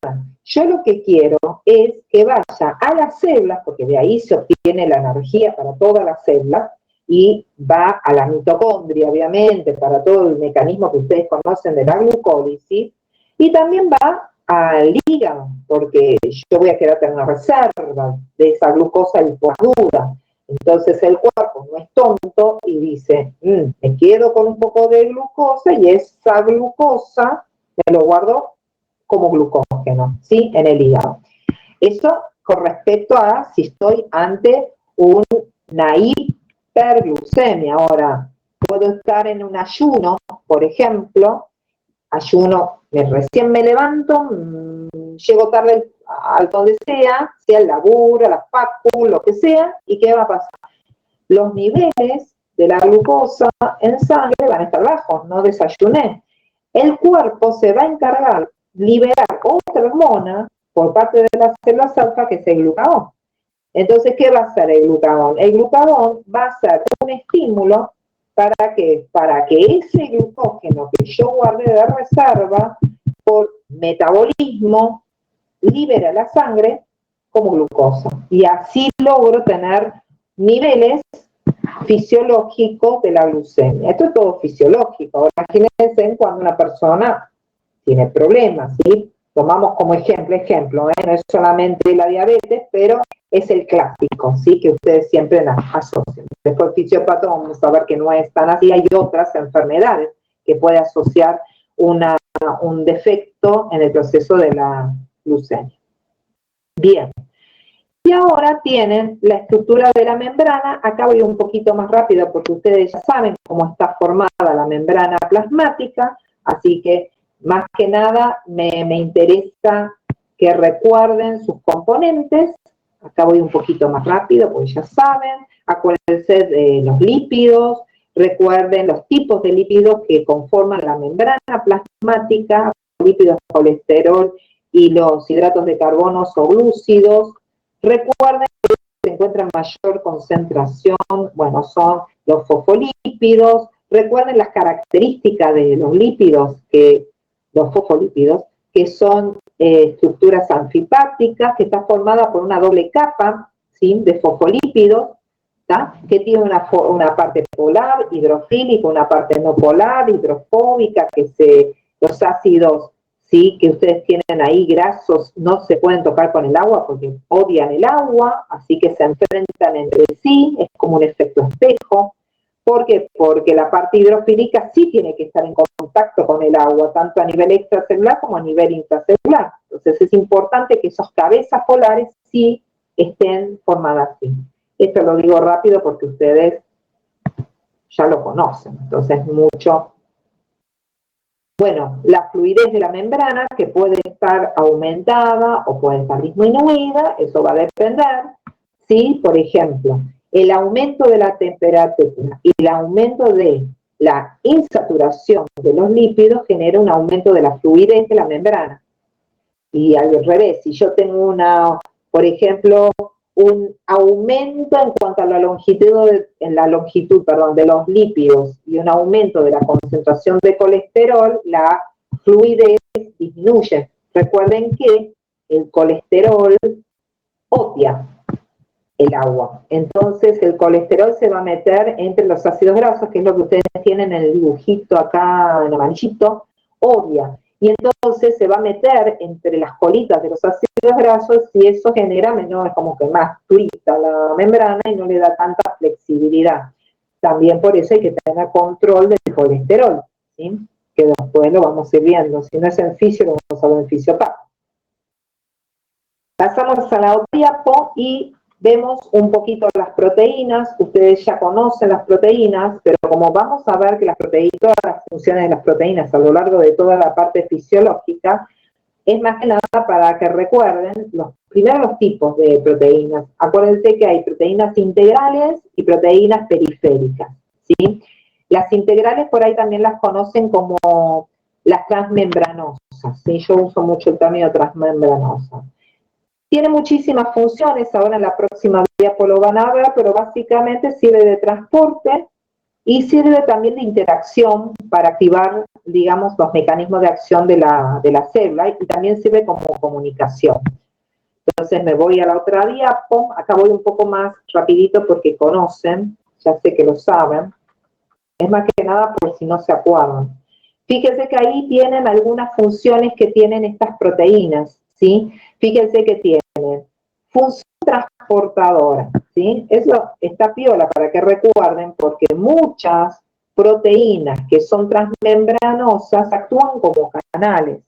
Yo lo que quiero es que vaya a las células, porque de ahí se obtiene la energía para todas las células, y va a la mitocondria, obviamente, para todo el mecanismo que ustedes conocen de la glucólisis, y también va al hígado, porque yo voy a querer tener una reserva de esa glucosa y por duda. Entonces el cuerpo no es tonto y dice, me quedo con un poco de glucosa y esa glucosa me lo guardo como glucógeno, ¿sí? En el hígado. Eso con respecto a si estoy ante una hiperglucemia. Ahora, puedo estar en un ayuno, por ejemplo, ayuno, recién me levanto, llego tarde al donde sea el laburo, la facu, lo que sea, ¿y qué va a pasar? Los niveles de la glucosa en sangre van a estar bajos, no desayuné. El cuerpo se va a encargar de liberar otra hormona por parte de las células alfa que es el glucagón. Entonces, ¿qué va a hacer el glucagón? El glucagón va a ser un estímulo para que ese glucógeno que yo guardé de reserva por metabolismo libere a la sangre como glucosa. Y así logro tener niveles fisiológicos de la glucemia. Esto es todo fisiológico. Ahora, imagínense cuando una persona tiene problemas, ¿sí? Tomamos como ejemplo, no es solamente la diabetes, pero es el clásico, ¿sí? Que ustedes siempre asocian. Después el fisiopata vamos a ver que no es tan así, hay otras enfermedades que puede asociar un defecto en el proceso de la glucemia. Bien. Y ahora tienen la estructura de la membrana. Acá voy un poquito más rápido porque ustedes ya saben cómo está formada la membrana plasmática, así que más que nada me interesa que recuerden sus componentes. Acá voy un poquito más rápido porque ya saben. Acuérdense de los lípidos, recuerden los tipos de lípidos que conforman la membrana plasmática, lípidos, colesterol y los hidratos de carbono o glúcidos. Recuerden que se encuentra en mayor concentración, bueno, son los fosfolípidos. Recuerden las características de los lípidos, los fosfolípidos, que son estructuras anfipáticas, que está formada por una doble capa, ¿sí? De fosfolípidos, ¿tá? Que tiene una parte polar, hidrofílica, una parte no polar, hidrofóbica, los ácidos, ¿sí? Que ustedes tienen ahí grasos, no se pueden tocar con el agua porque odian el agua, así que se enfrentan entre sí, es como un efecto espejo. ¿Por qué? Porque la parte hidrofílica sí tiene que estar en contacto con el agua, tanto a nivel extracelular como a nivel intracelular. Entonces es importante que esas cabezas polares sí estén formadas así. Esto lo digo rápido porque ustedes ya lo conocen, entonces mucho. Bueno, la fluidez de la membrana, que puede estar aumentada o puede estar disminuida, eso va a depender, ¿sí? Por ejemplo, el aumento de la temperatura y el aumento de la insaturación de los lípidos genera un aumento de la fluidez de la membrana. Y al revés, si yo tengo por ejemplo, un aumento en cuanto a la longitud de los lípidos y un aumento de la concentración de colesterol, la fluidez disminuye. Recuerden que el colesterol odia el agua. Entonces el colesterol se va a meter entre los ácidos grasos, que es lo que ustedes tienen en el dibujito acá en amarillito, odia. Y entonces se va a meter entre las colitas de los ácidos grasos y eso genera es como que más durita la membrana y no le da tanta flexibilidad. También por eso hay que tener control del colesterol, ¿sí? Que después lo vamos a ir viendo. Si no es en fisio, lo vamos a ver en fisiopata. Pasamos a la otra diapo y vemos un poquito las proteínas. Ustedes ya conocen las proteínas, pero como vamos a ver que todas las funciones de las proteínas a lo largo de toda la parte fisiológica, es más que nada para que recuerden primero los tipos de proteínas. Acuérdense que hay proteínas integrales y proteínas periféricas, ¿sí? Las integrales por ahí también las conocen como las transmembranosas, ¿sí? Yo uso mucho el término transmembranosa. Tiene muchísimas funciones, ahora en la próxima diapo lo van a ver, pero básicamente sirve de transporte y sirve también de interacción para activar, digamos, los mecanismos de acción de la célula y también sirve como comunicación. Entonces me voy a la otra diapo, acá voy un poco más rapidito porque conocen, ya sé que lo saben, es más que nada por si no se acuerdan. Fíjense que ahí tienen algunas funciones que tienen estas proteínas, ¿sí? Fíjense que tienen función transportadora, ¿sí? Eso está piola para que recuerden, porque muchas proteínas que son transmembranosas actúan como canales,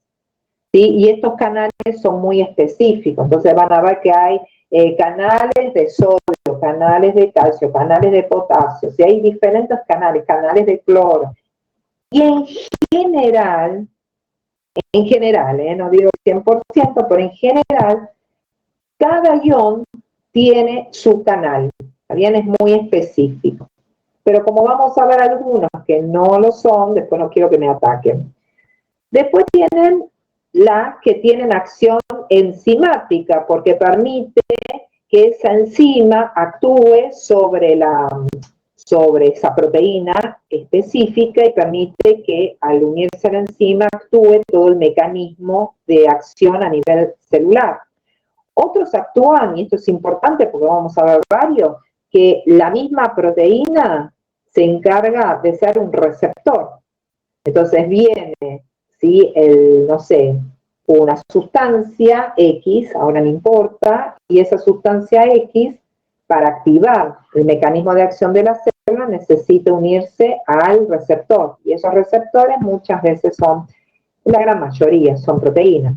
¿sí? Y estos canales son muy específicos, entonces van a ver que hay canales de sodio, canales de calcio, canales de potasio, ¿sí? Hay diferentes canales, canales de cloro. Y en general, no digo 100%, pero en general, cada ion tiene su canal, también es muy específico. Pero como vamos a ver algunos que no lo son, después no quiero que me ataquen. Después tienen las que tienen acción enzimática, porque permite que esa enzima actúe sobre esa proteína específica y permite que al unirse a la enzima actúe todo el mecanismo de acción a nivel celular. Otros actúan, y esto es importante porque vamos a ver varios, que la misma proteína se encarga de ser un receptor. Entonces viene, ¿sí? No sé, una sustancia X, ahora no importa, y esa sustancia X, para activar el mecanismo de acción de la célula, necesita unirse al receptor. Y esos receptores muchas veces son, la gran mayoría, son proteínas.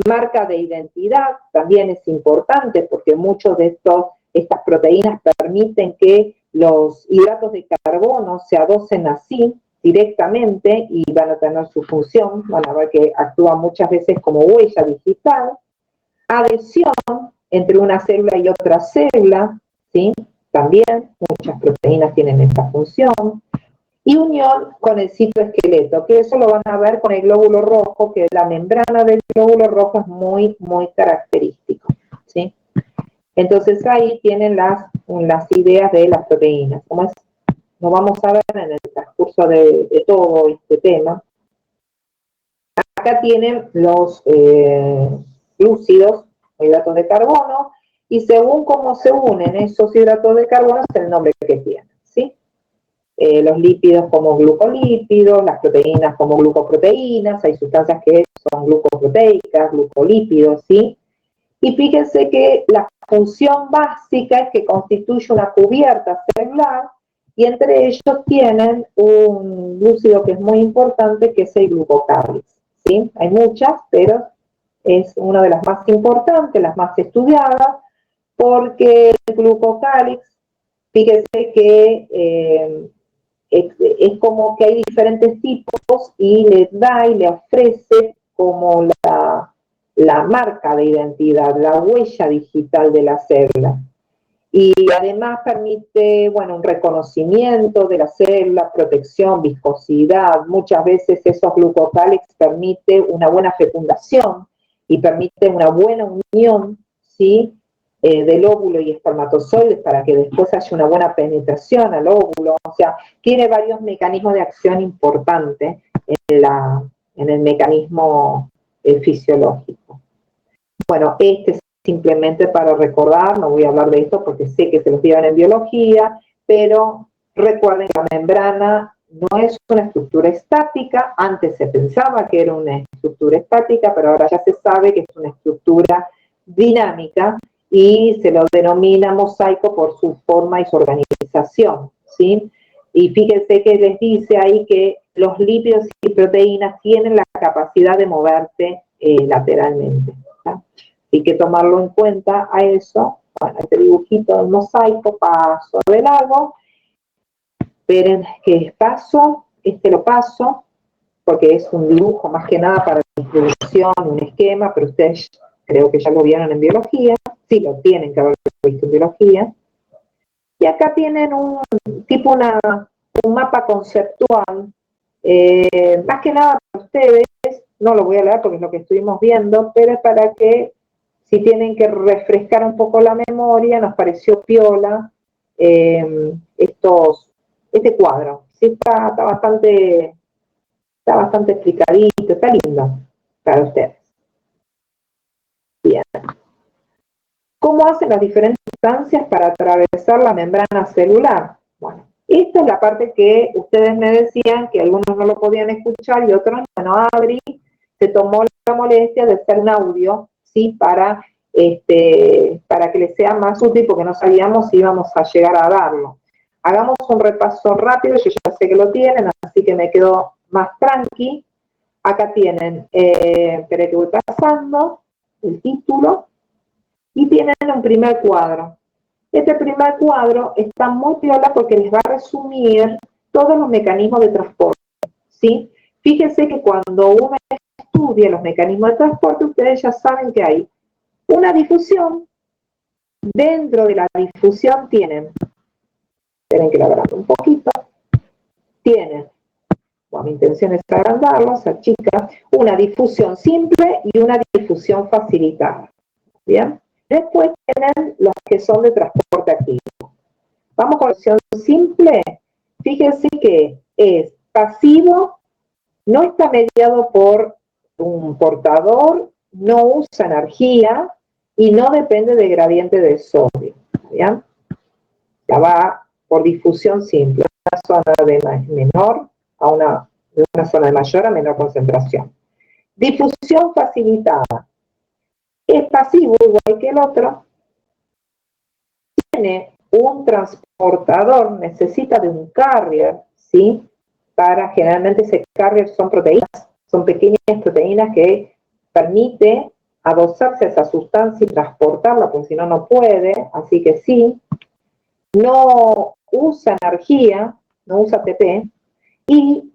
Marca de identidad también es importante porque muchos de estas proteínas permiten que los hidratos de carbono se adocen así directamente y van a tener su función, van a ver que actúan muchas veces como huella digital. Adhesión entre una célula y otra célula, ¿sí? También muchas proteínas tienen esta función. Y unión con el citoesqueleto, que eso lo van a ver con el glóbulo rojo, que la membrana del glóbulo rojo es muy, muy característico, ¿sí? Entonces ahí tienen las ideas de las proteínas. Como es, lo vamos a ver en el transcurso de todo este tema. Acá tienen los glúcidos, hidratos de carbono, y según cómo se unen esos hidratos de carbono es el nombre que tienen, ¿sí? Los lípidos como glucolípidos, las proteínas como glucoproteínas, hay sustancias que son glucoproteicas, glucolípidos, ¿sí? Y fíjense que la función básica es que constituye una cubierta celular y entre ellos tienen un glúcido que es muy importante, que es el glucocálix, ¿sí? Hay muchas, pero es una de las más importantes, las más estudiadas, porque el glucocálix, fíjense que es como que hay diferentes tipos y le da y le ofrece como la marca de identidad, la huella digital de la célula. Y además permite, bueno, un reconocimiento de la célula, protección, viscosidad. Muchas veces esos glucocálix permiten una buena fecundación y permite una buena unión, ¿sí? Del óvulo y espermatozoides para que después haya una buena penetración al óvulo. O sea, tiene varios mecanismos de acción importantes en el mecanismo fisiológico. Bueno, este es simplemente para recordar, no voy a hablar de esto porque sé que se los llevan en biología, pero recuerden que la membrana no es una estructura estática, antes se pensaba que era una estructura estática, pero ahora ya se sabe que es una estructura dinámica y se lo denomina mosaico por su forma y su organización, ¿sí? Y fíjense que les dice ahí que los lípidos y proteínas tienen la capacidad de moverse lateralmente, ¿tá? Hay que tomarlo en cuenta a eso. Bueno, este dibujito del mosaico, paso de largo. Esperen que paso, lo paso, porque es un dibujo más que nada para la introducción, un esquema, pero ustedes creo que ya lo vieron en biología, sí lo tienen que haber visto en biología. Y acá tienen un mapa conceptual, más que nada para ustedes, no lo voy a leer porque es lo que estuvimos viendo, pero es para que si tienen que refrescar un poco la memoria, nos pareció piola este cuadro. Sí, está bastante explicadito, está lindo para ustedes. Bien. ¿Cómo hacen las diferentes sustancias para atravesar la membrana celular. Bueno, esta es la parte que ustedes me decían que algunos no lo podían escuchar y otros no. Bueno, Adri se tomó la molestia de hacer un audio, ¿sí? Para que les sea más útil, porque no sabíamos si íbamos a llegar a darlo. Hagamos un repaso rápido, yo ya sé que lo tienen, así que me quedo más tranqui. Acá tienen, esperen que voy pasando, el título, y tienen un primer cuadro. Este primer cuadro está muy piola porque les va a resumir todos los mecanismos de transporte, ¿sí? Fíjense que cuando uno estudia los mecanismos de transporte, ustedes ya saben que hay una difusión. Dentro de la difusión tienen, esperen que la agrando un poquito, tienen, bueno, mi intención es agrandarlo, hacer chica, una difusión simple y una difusión facilitada, ¿bien? Después tienen los que son de transporte activo. Vamos con la difusión simple. Fíjense que es pasivo, no está mediado por un portador, no usa energía y no depende del gradiente de sodio. ¿Bien? Ya va por difusión simple, una zona de menor a de una zona de mayor a menor concentración. Difusión facilitada. Es pasivo igual que el otro. Tiene un transportador, necesita de un carrier, ¿sí? Generalmente ese carrier son proteínas, son pequeñas proteínas que permite adosarse a esa sustancia y transportarla, porque si no, no puede, así que sí. No usa energía, no usa ATP, y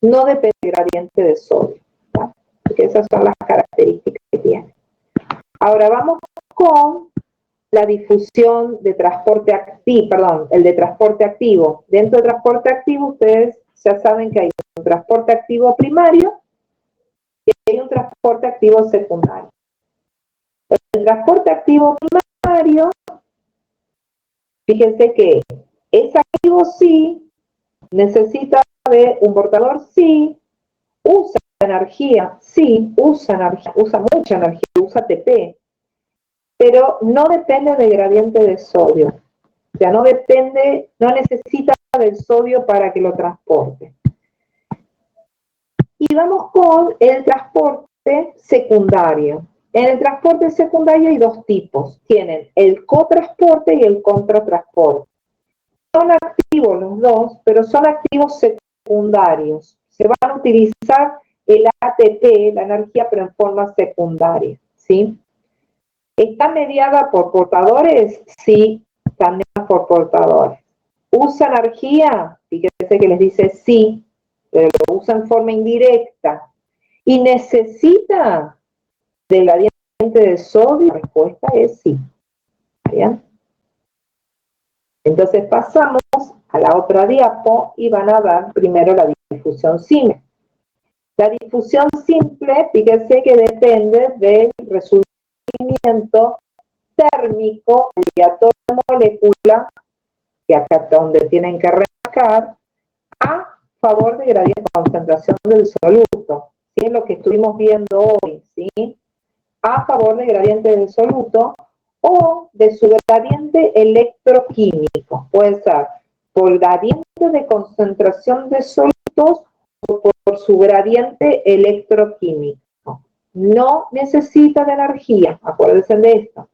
no depende del gradiente de sodio, ¿tá? Porque esas son las características que tiene. Ahora vamos con la difusión de transporte activo, perdón, el de transporte activo. Dentro del transporte activo ustedes ya saben que hay un transporte activo primario y hay un transporte activo secundario. El transporte activo primario, fíjense que es activo sí, necesita de un portador sí, usa energía, sí, usa mucha energía, usa ATP, pero no depende del gradiente de sodio. O sea, no necesita del sodio para que lo transporte. Y vamos con el transporte secundario. En el transporte secundario hay dos tipos. Tienen el cotransporte y el contratransporte. Son activos los dos, pero son activos secundarios. Se van a utilizar el ATP, la energía, pero en forma secundaria, ¿sí? ¿Está mediada por portadores? Sí, también por portadores. ¿Usa energía? Fíjense que les dice sí, pero lo usa en forma indirecta. ¿Y necesita del gradiente de sodio? La respuesta es sí. ¿Bien? Entonces pasamos a la otra diapo y van a ver primero la difusión simple. La difusión simple, fíjense que depende del resultado térmico aleatorio de molécula, que acá es donde tienen que remarcar, a favor de gradiente de concentración del soluto. ¿Sí? Es lo que estuvimos viendo hoy, ¿sí? A favor de gradiente del soluto o de su gradiente electroquímico. Puede ser por gradiente de concentración de solutos o por su gradiente electroquímico. No necesita de energía, acuérdense de esto.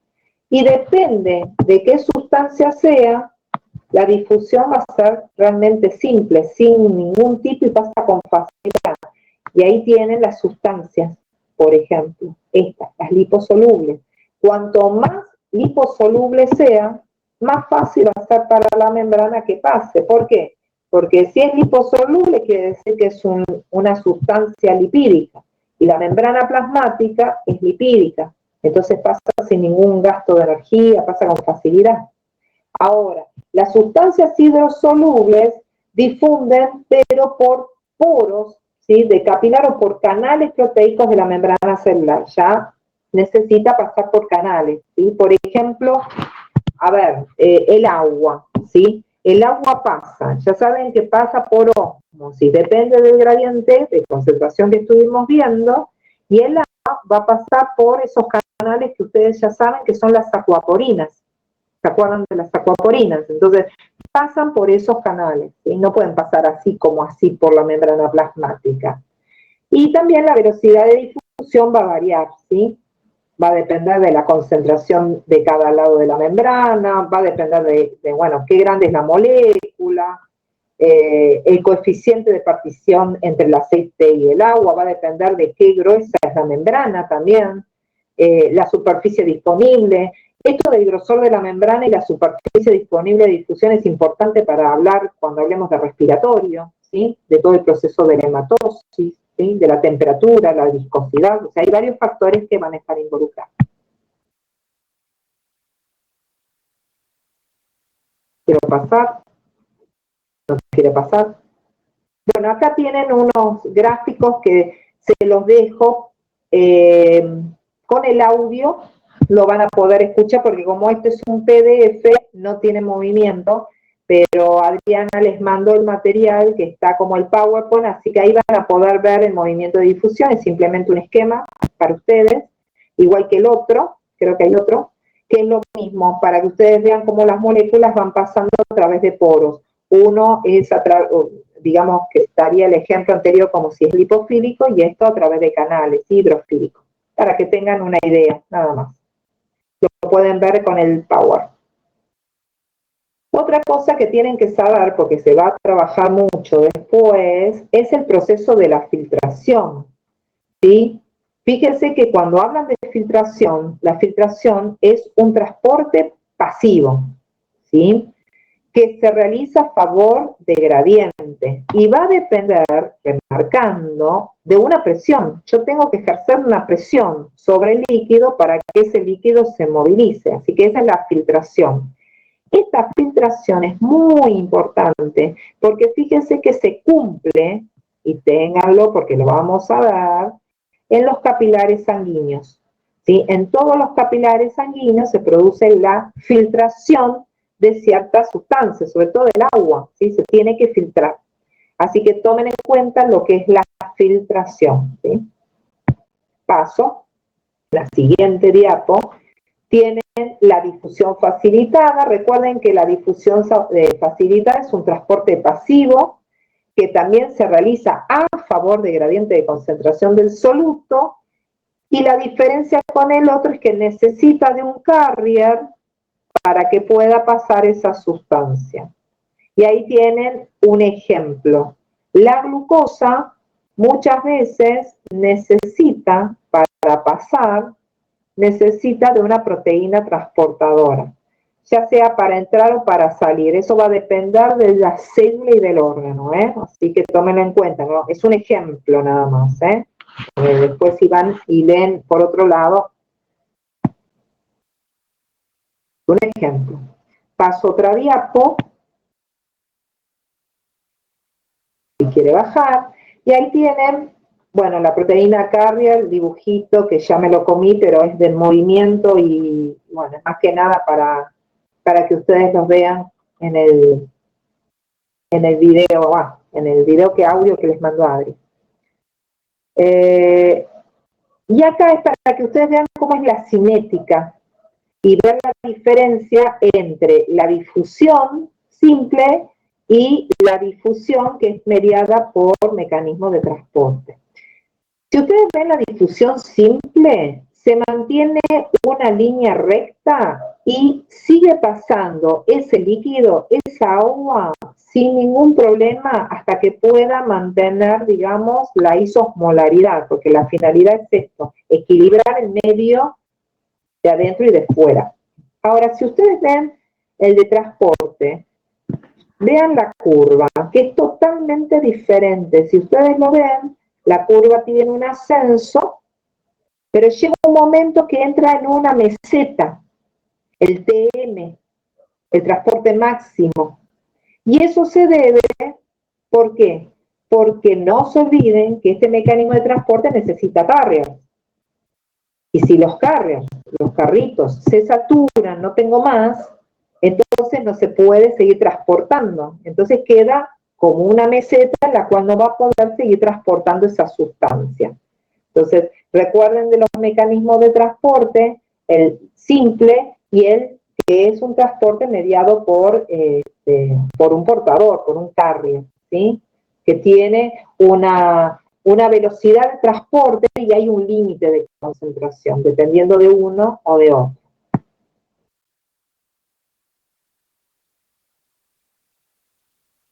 Y depende de qué sustancia sea, la difusión va a ser realmente simple, sin ningún tipo y pasa con facilidad. Y ahí tienen las sustancias, por ejemplo, estas, las liposolubles. Cuanto más liposoluble sea, más fácil va a ser para la membrana que pase. ¿Por qué? Porque si es liposoluble quiere decir que es una sustancia lipídica. Y la membrana plasmática es lipídica. Entonces pasa sin ningún gasto de energía, pasa con facilidad. Ahora, las sustancias hidrosolubles difunden, pero por poros, ¿sí? De capilar o por canales proteicos de la membrana celular. Ya necesita pasar por canales, ¿sí? Por ejemplo, a ver, el agua, ¿sí? El agua pasa, ya saben que pasa por ósmosis, depende del gradiente de concentración que estuvimos viendo, y el agua va a pasar por esos canales que ustedes ya saben que son las acuaporinas, ¿se acuerdan de las acuaporinas? Entonces, pasan por esos canales, ¿sí? No pueden pasar así como así por la membrana plasmática. Y también la velocidad de difusión va a variar, ¿sí? Va a depender de la concentración de cada lado de la membrana, va a depender bueno, qué grande es la molécula, el coeficiente de partición entre el aceite y el agua, va a depender de qué gruesa es la membrana también, la superficie disponible. Esto del grosor de la membrana y la superficie disponible de difusión es importante para hablar cuando hablemos de respiratorio, ¿sí? De todo el proceso de la hematosis, ¿sí? De la temperatura, la viscosidad, o sea, hay varios factores que van a estar involucrados. Quiero pasar, no quiere pasar. Bueno, acá tienen unos gráficos que se los dejo con el audio, lo van a poder escuchar porque como este es un PDF, no tiene movimiento, pero Adriana les mandó el material que está como el PowerPoint, así que ahí van a poder ver el movimiento de difusión, es simplemente un esquema para ustedes, igual que el otro, creo que hay otro, que es lo mismo, para que ustedes vean cómo las moléculas van pasando a través de poros. Uno es digamos que estaría el ejemplo anterior como si es lipofílico y esto a través de canales hidrofílicos, para que tengan una idea, nada más. Lo pueden ver con el Power. Otra cosa que tienen que saber, porque se va a trabajar mucho después, es el proceso de la filtración, ¿sí? Fíjense que cuando hablan de filtración, la filtración es un transporte pasivo, ¿sí? Que se realiza a favor de gradiente y va a depender, remarcando, de una presión. Yo tengo que ejercer una presión sobre el líquido para que ese líquido se movilice, así que esa es la filtración. Esta filtración es muy importante porque fíjense que se cumple, y ténganlo porque lo vamos a ver, en los capilares sanguíneos, ¿sí? En todos los capilares sanguíneos se produce la filtración de ciertas sustancias, sobre todo el agua, ¿sí? Se tiene que filtrar. Así que tomen en cuenta lo que es la filtración, ¿sí? Paso, la siguiente diapo, tienen la difusión facilitada. Recuerden que la difusión facilitada es un transporte pasivo que también se realiza a favor de gradiente de concentración del soluto, y la diferencia con el otro es que necesita de un carrier para que pueda pasar esa sustancia. Y ahí tienen un ejemplo. La glucosa muchas veces necesita, para pasar, necesita de una proteína transportadora, ya sea para entrar o para salir. Eso va a depender de la célula y del órgano, ¿eh? Así que tómenlo en cuenta, ¿no? Es un ejemplo nada más, ¿eh? Después si van y leen por otro lado, un ejemplo. Paso otra diapo, si quiere bajar, y ahí tienen, bueno, la proteína carrier, el dibujito que ya me lo comí, pero es del movimiento y, bueno, más que nada para que ustedes los vean en el video, en el video que audio que les mandó Adri. Y acá es para que ustedes vean cómo es la cinética y ver la diferencia entre la difusión simple y la difusión que es mediada por mecanismos de transporte. Si ustedes ven la difusión simple, se mantiene una línea recta y sigue pasando ese líquido, esa agua, sin ningún problema hasta que pueda mantener, digamos, la isosmolaridad, porque la finalidad es esto, equilibrar el medio de adentro y de fuera. Ahora, si ustedes ven el de transporte, vean la curva, que es totalmente diferente. Si ustedes lo ven, la curva tiene un ascenso, pero llega un momento que entra en una meseta, el TM, el transporte máximo. Y eso se debe, ¿por qué? Porque no se olviden que este mecanismo de transporte necesita carriers. Y si los carriers, los carritos, se saturan, no tengo más, entonces no se puede seguir transportando. Entonces queda como una meseta en la cual no va a poder seguir transportando esa sustancia. Entonces, recuerden de los mecanismos de transporte, el simple y el que es un transporte mediado por un portador, por un carrier, ¿sí? Que tiene una velocidad de transporte y hay un límite de concentración, dependiendo de uno o de otro.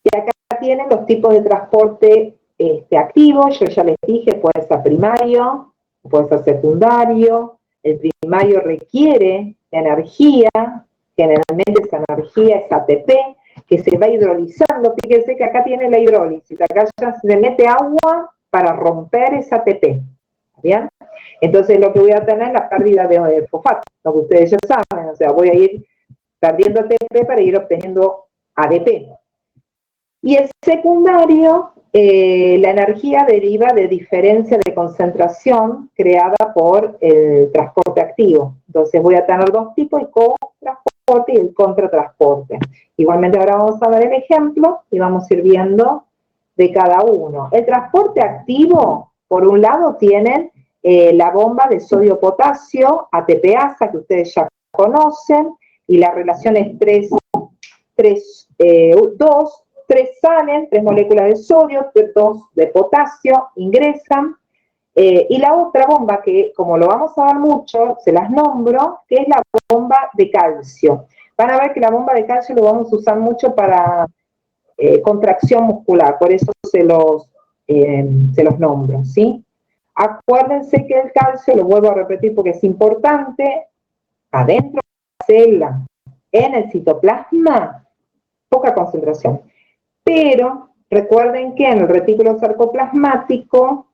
Y acá tienen los tipos de transporte activo. Yo ya les dije, puede ser primario, puede ser secundario. El primario requiere energía, generalmente esa energía es ATP, que se va hidrolizando. Fíjense que acá tiene la hidrólisis, acá ya se mete agua para romper esa ATP. ¿Bien? Entonces lo que voy a tener es la pérdida de fosfato, lo que ustedes ya saben, o sea, voy a ir perdiendo ATP para ir obteniendo ADP. Y el secundario, la energía deriva de diferencia de concentración creada por el transporte activo. Entonces voy a tener dos tipos, el co-transporte y el contratransporte. Igualmente ahora vamos a ver el ejemplo y vamos a ir viendo de cada uno. El transporte activo, por un lado, tienen la bomba de sodio-potasio, ATPasa, que ustedes ya conocen, y la relación es 2, 3 salen, 3 moléculas de sodio, 2 de potasio, ingresan, y la otra bomba, que como lo vamos a ver mucho, se las nombro, que es la bomba de calcio. Van a ver que la bomba de calcio lo vamos a usar mucho para contracción muscular, por eso se los nombro, ¿sí? Acuérdense que el calcio, lo vuelvo a repetir porque es importante, adentro de la célula, en el citoplasma, poca concentración. Pero recuerden que en el retículo sarcoplasmático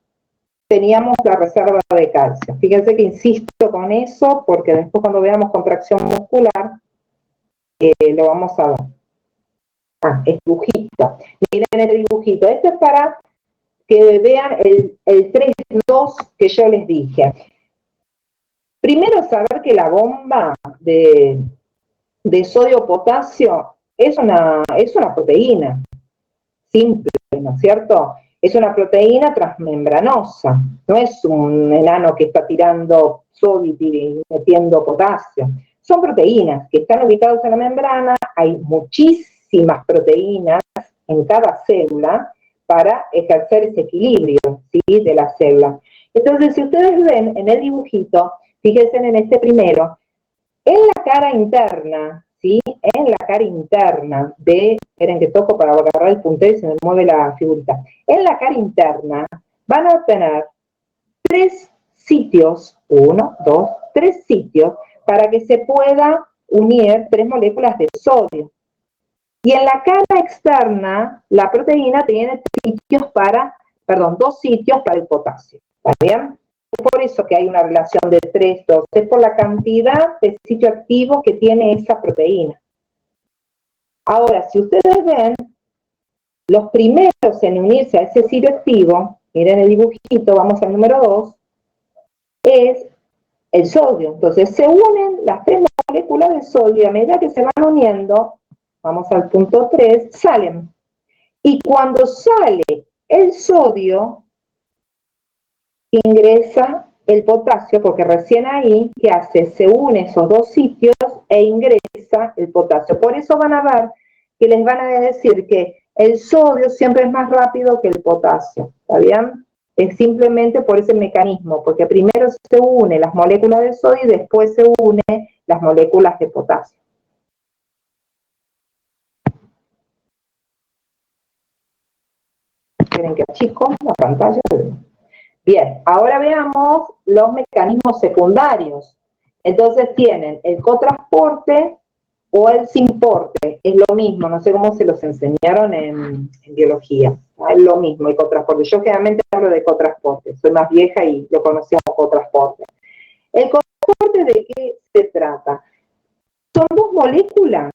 teníamos la reserva de calcio. Fíjense que insisto con eso porque después cuando veamos contracción muscular lo vamos a ver. El dibujito. Miren el dibujito. Esto es para que vean el 3-2 que yo les dije. Primero saber que la bomba de sodio-potasio es una proteína simple, ¿no es cierto? Es una proteína transmembranosa, no es un enano que está tirando sodio y metiendo potasio. Son proteínas que están ubicadas en la membrana, hay muchísimas proteínas en cada célula para ejercer ese equilibrio, ¿sí?, de la célula. Entonces, si ustedes ven en el dibujito, fíjense en este primero, en la cara interna, ¿sí? En la cara interna esperen que toco para agarrar el puntero y se me mueve la figurita. En la cara interna van a obtener 3 sitios, 1, 2, 3 sitios, para que se pueda unir 3 moléculas de sodio. Y en la cara externa, la proteína tiene 2 sitios para el potasio. ¿Está bien? Por eso que hay una relación de 3-2, es por la cantidad de sitio activo que tiene esa proteína. Ahora, si ustedes ven, los primeros en unirse a ese sitio activo, miren el dibujito, vamos al número 2, es el sodio. Entonces se unen las 3 moléculas de sodio y a medida que se van uniendo, vamos al punto 3, salen. Y cuando sale el sodio, ingresa el potasio, porque recién ahí, ¿qué hace? Se une esos 2 sitios e ingresa el potasio. Por eso van a ver que les van a decir que el sodio siempre es más rápido que el potasio, ¿está bien? Es simplemente por ese mecanismo, porque primero se une las moléculas de sodio y después se une las moléculas de potasio. Tienen que achico la pantalla. Bien, ahora veamos los mecanismos secundarios. Entonces tienen el cotransporte o el sinporte, es lo mismo, no sé cómo se los enseñaron en biología, ¿no? Es lo mismo el cotransporte. Yo generalmente hablo de cotransporte, soy más vieja y lo conocí como cotransporte. ¿El cotransporte de qué se trata? Son 2 moléculas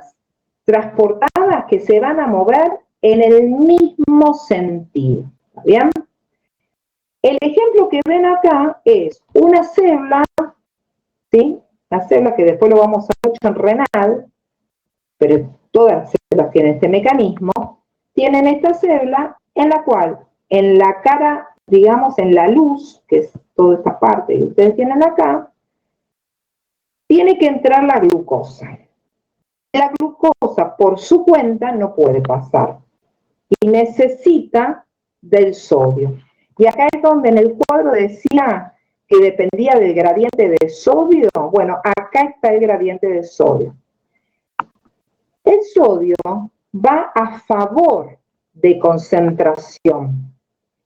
transportadas que se van a mover en el mismo sentido, ¿está bien? El ejemplo que ven acá es una célula, ¿sí? La célula que después lo vamos a ver mucho en renal, pero todas las células tienen este mecanismo, tienen esta célula en la cual, en la cara, digamos, en la luz, que es toda esta parte que ustedes tienen acá, tiene que entrar la glucosa. La glucosa por su cuenta no puede pasar y necesita del sodio. Y acá es donde en el cuadro decía que dependía del gradiente de sodio. Bueno, acá está el gradiente de sodio. El sodio va a favor de concentración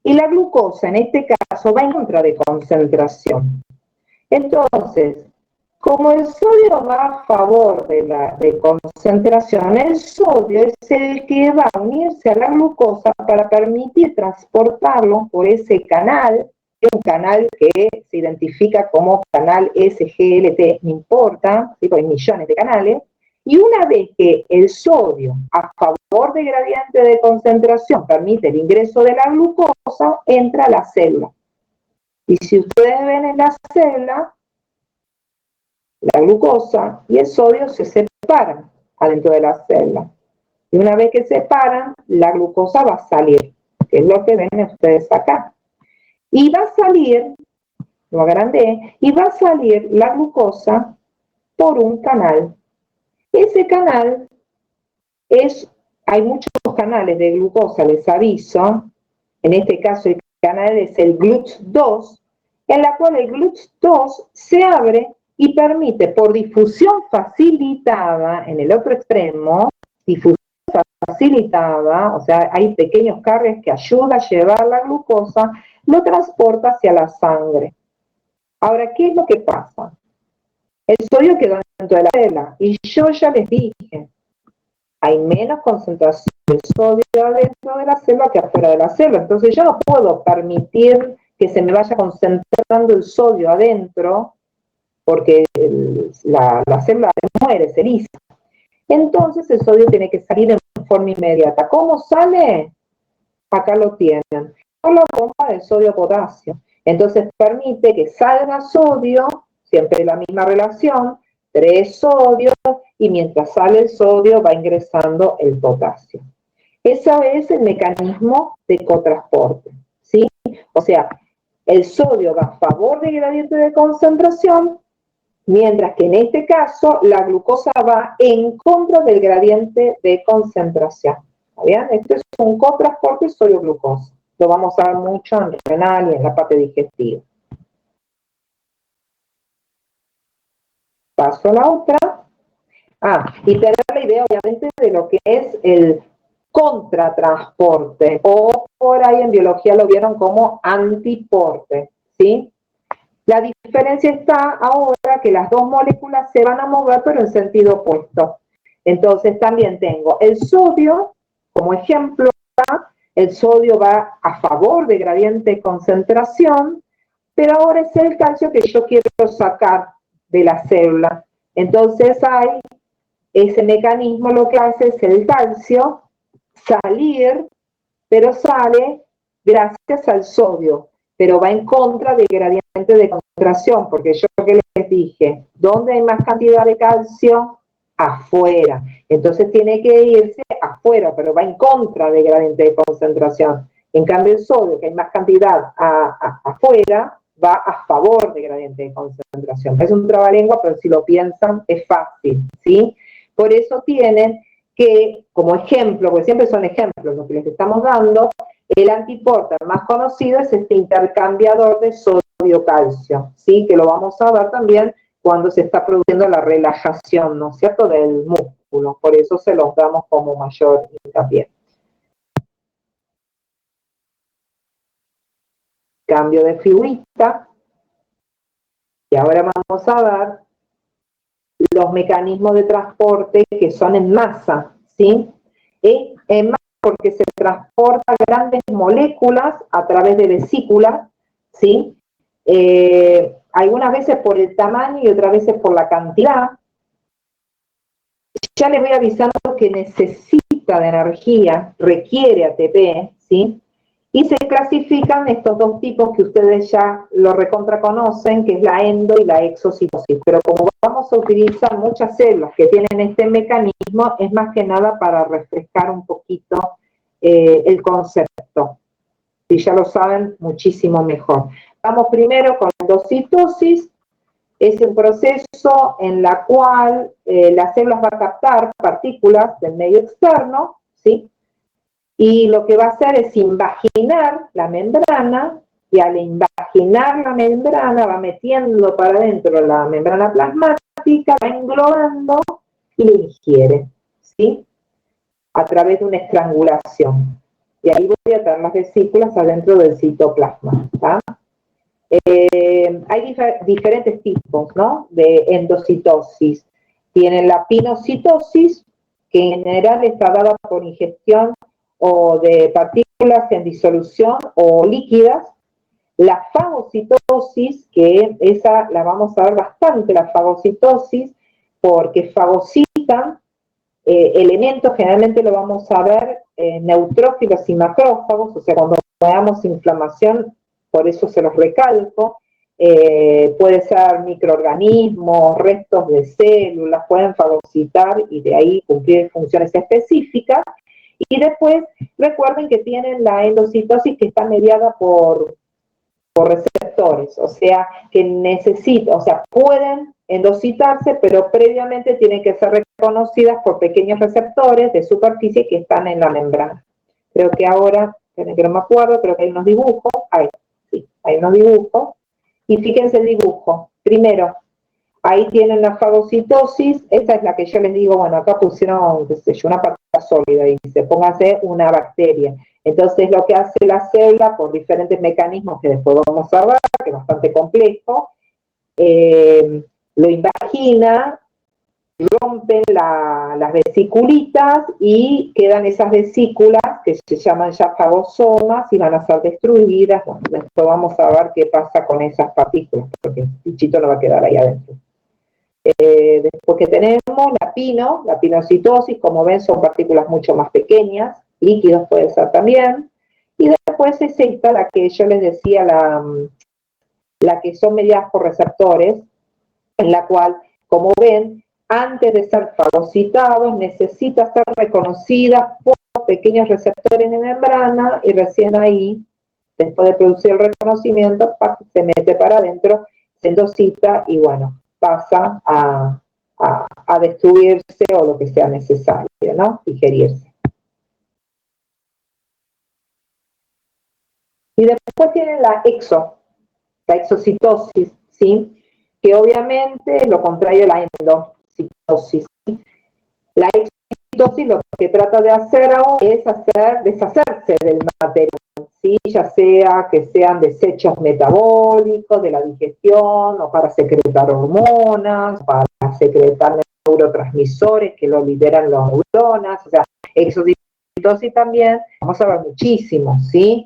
y la glucosa en este caso va en contra de concentración. Entonces, como el sodio va a favor de concentración, el sodio es el que va a unirse a la glucosa para permitir transportarlo por ese canal, un canal que se identifica como canal SGLT, no importa, ¿sí? Porque hay millones de canales, y una vez que el sodio, a favor del gradiente de concentración, permite el ingreso de la glucosa, entra a la célula. Y si ustedes ven en la célula, la glucosa y el sodio se separan adentro de la célula. Y una vez que se separan, la glucosa va a salir, que es lo que ven ustedes acá. Y va a salir, lo agrandé, y va a salir la glucosa por un canal. Ese canal hay muchos canales de glucosa, les aviso. En este caso el canal es el GLUT2, en la cual el GLUT2 se abre y permite por difusión facilitada, en el otro extremo, difusión facilitada, o sea, hay pequeños carriers que ayudan a llevar la glucosa, lo transporta hacia la sangre. Ahora, ¿qué es lo que pasa? El sodio quedó dentro de la célula, y yo ya les dije, hay menos concentración de sodio dentro de la célula que afuera de la célula. Entonces yo no puedo permitir que se me vaya concentrando el sodio adentro, porque la célula muere, se lisa. Entonces el sodio tiene que salir en forma inmediata. ¿Cómo sale? Acá lo tienen. Con la bomba de sodio-potasio. Entonces permite que salga sodio, siempre la misma relación, 3 sodios, y mientras sale el sodio va ingresando el potasio. Ese es el mecanismo de cotransporte, ¿sí? O sea, el sodio va a favor del gradiente de concentración, mientras que en este caso la glucosa va en contra del gradiente de concentración. ¿Bien? Esto es un cotransporte sodio-glucosa. Lo vamos a ver mucho en renal y en la parte digestiva. Paso a la otra. Y tener la idea, obviamente, de lo que es el contratransporte, o por ahí en biología lo vieron como antiporte, ¿sí? La diferencia está ahora que las dos moléculas se van a mover, pero en sentido opuesto. Entonces también tengo el sodio, como ejemplo, el sodio va a favor de gradiente de concentración, pero ahora es el calcio que yo quiero sacar de la célula. Entonces hay ese mecanismo, lo que hace es el calcio salir, pero sale gracias al sodio, pero va en contra del gradiente de concentración, porque yo que les dije, ¿dónde hay más cantidad de calcio? Afuera. Entonces tiene que irse afuera, pero va en contra del gradiente de concentración. En cambio el sodio, que hay más cantidad afuera, va a favor del gradiente de concentración. Es un trabalengua, pero si lo piensan es fácil, ¿sí? Por eso tienen que, como ejemplo, porque siempre son ejemplos lo que les estamos dando, el antiporter más conocido es este intercambiador de sodio-calcio, ¿sí? Que lo vamos a ver también cuando se está produciendo la relajación, ¿no es cierto?, del músculo. Por eso se los damos como mayor hincapié. Cambio de figurita. Y ahora vamos a ver los mecanismos de transporte que son en masa, ¿sí? En masa porque se transportan grandes moléculas a través de vesículas, ¿sí? Algunas veces por el tamaño y otras veces por la cantidad. Ya les voy avisando que necesita de energía, requiere ATP, ¿sí? Y se clasifican estos dos tipos que ustedes ya lo recontra conocen, que es la endo y la exocitosis. Pero como vamos a utilizar muchas células que tienen este mecanismo, es más que nada para refrescar un poquito el concepto. Si ya lo saben, muchísimo mejor. Vamos primero con la endocitosis, Es un proceso en la cual la célula va a captar partículas del medio externo, ¿sí? Y lo que va a hacer es invaginar la membrana, y al invaginar la membrana va metiendo para adentro la membrana plasmática, va englobando y lo ingiere, ¿sí? A través de una estrangulación. Y ahí voy a tener las vesículas adentro del citoplasma, ¿tá? Hay diferentes tipos, ¿no?, de endocitosis. Tienen la pinocitosis, que en general está dada por ingestión o de partículas en disolución o líquidas. La fagocitosis, que esa la vamos a ver bastante, la fagocitosis, porque fagocitan elementos, generalmente lo vamos a ver neutrófilos y macrófagos, o sea, cuando veamos inflamación, por eso se los recalco, puede ser microorganismos, restos de células, pueden fagocitar y de ahí cumplir funciones específicas. Y después, recuerden que tienen la endocitosis, que está mediada por receptores, o sea, que necesitan, o sea, pueden endocitarse, pero previamente tienen que ser reconocidas por pequeños receptores de superficie que están en la membrana. Creo que ahora, que no me acuerdo, creo que hay unos dibujos, sí, hay unos dibujos, y fíjense el dibujo. Primero, ahí tienen la fagocitosis, esa es la que yo les digo, bueno, acá pusieron, qué sé yo, una partícula sólida, y se póngase una bacteria. Entonces lo que hace la célula, por diferentes mecanismos que después vamos a ver, que es bastante complejo, lo invagina, rompen las vesiculitas y quedan esas vesículas que se llaman ya fagosomas y van a ser destruidas. Bueno, después vamos a ver qué pasa con esas partículas, porque el bichito no va a quedar ahí adentro. Después que tenemos la pinocitosis, como ven, son partículas mucho más pequeñas, líquidos puede ser también, y después es esta, la que yo les decía, la que son mediadas por receptores, en la cual, como ven, antes de ser fagocitados, necesita ser reconocida por pequeños receptores de membrana, y recién ahí, después de producir el reconocimiento, se mete para adentro, se endocita y bueno, pasa a destruirse o lo que sea necesario, ¿no? Digerirse. Y después tienen la exocitosis, ¿sí? Que obviamente es lo contrario a la endocitosis. La exocitosis lo que trata de hacer ahora es deshacerse del material, ¿sí? Ya sea que sean desechos metabólicos de la digestión, o para secretar hormonas, para secretar neurotransmisores que lo liberan las neuronas, o sea, exocitosis también, vamos a ver muchísimo, ¿sí?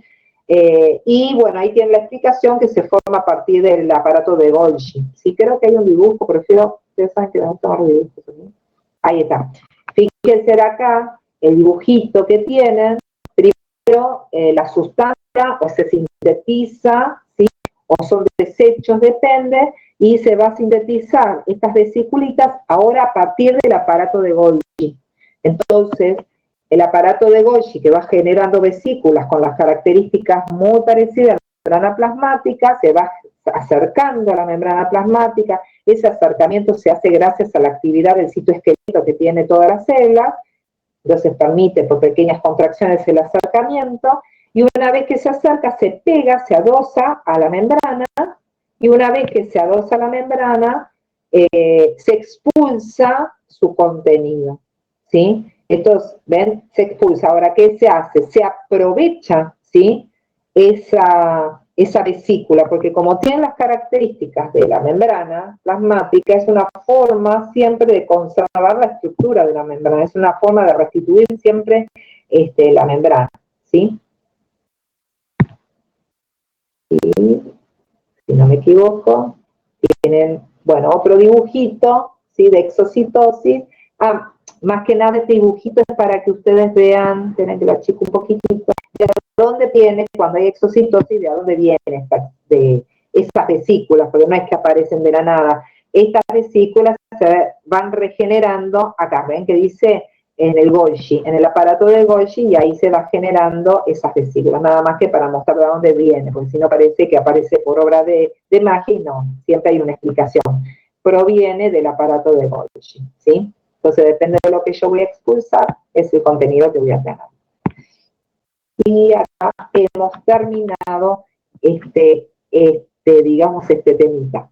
Y bueno, ahí tiene la explicación que se forma a partir del aparato de Golgi. Sí, creo que hay un dibujo, prefiero, ustedes saben que me gustan los dibujos, ¿sí? Ahí está. Fíjense acá el dibujito que tienen. Primero, la sustancia o se sintetiza, ¿sí? O son desechos, depende, y se va a sintetizar estas vesiculitas ahora a partir del aparato de Golgi. Entonces, el aparato de Golgi, que va generando vesículas con las características muy parecidas a la membrana plasmática, se va acercando a la membrana plasmática. Ese acercamiento se hace gracias a la actividad del citoesqueleto que tiene todas las células, entonces permite por pequeñas contracciones el acercamiento, y una vez que se acerca, se pega, se adosa a la membrana, y una vez que se adosa a la membrana, se expulsa su contenido, ¿sí? Entonces, ¿ven? Se expulsa. Ahora, ¿qué se hace? Se aprovecha, ¿sí? Esa vesícula, porque como tiene las características de la membrana plasmática, es una forma siempre de conservar la estructura de la membrana, es una forma de restituir siempre la membrana, ¿sí? Y, si no me equivoco, tienen, bueno, otro dibujito, ¿sí? De exocitosis. Más que nada este dibujito es para que ustedes vean, tienen que lo achico un poquitito, de dónde viene, cuando hay exocitosis, de dónde vienen de esas vesículas, porque no es que aparecen de la nada. Estas vesículas se van regenerando, acá ven que dice en el Golgi, en el aparato del Golgi, y ahí se va generando esas vesículas, nada más que para mostrar de dónde viene, porque si no parece que aparece por obra de magia, y no, siempre hay una explicación. Proviene del aparato del Golgi, ¿sí? Entonces depende de lo que yo voy a expulsar, es el contenido que voy a tener. Y acá hemos terminado digamos, este temita.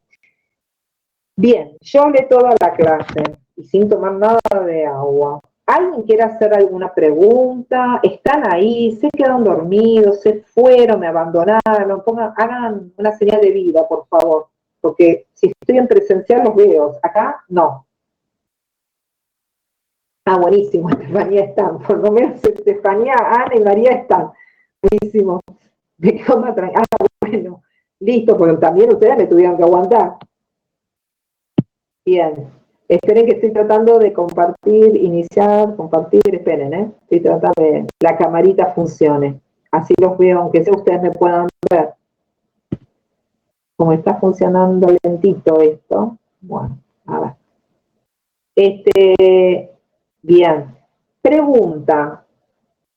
Bien, yo hablé toda la clase y sin tomar nada de agua. ¿Alguien quiere hacer alguna pregunta? ¿Están ahí? ¿Se quedaron dormidos? ¿Se fueron? ¿Me abandonaron? Hagan una señal de vida, por favor. Porque si estoy en presencial los veo. Acá, no. Ah, buenísimo, Estefanía están. Por lo menos Estefanía, Ana y María están. Buenísimo. Me quedo más tranquila. Ah, bueno. Listo, porque también ustedes me tuvieron que aguantar. Bien. Esperen que estoy tratando de compartir, iniciar, compartir, esperen, estoy tratando de que la camarita funcione. Así los veo, aunque sea ustedes me puedan ver. Como está funcionando lentito esto, bueno, a ver. Bien. Pregunta,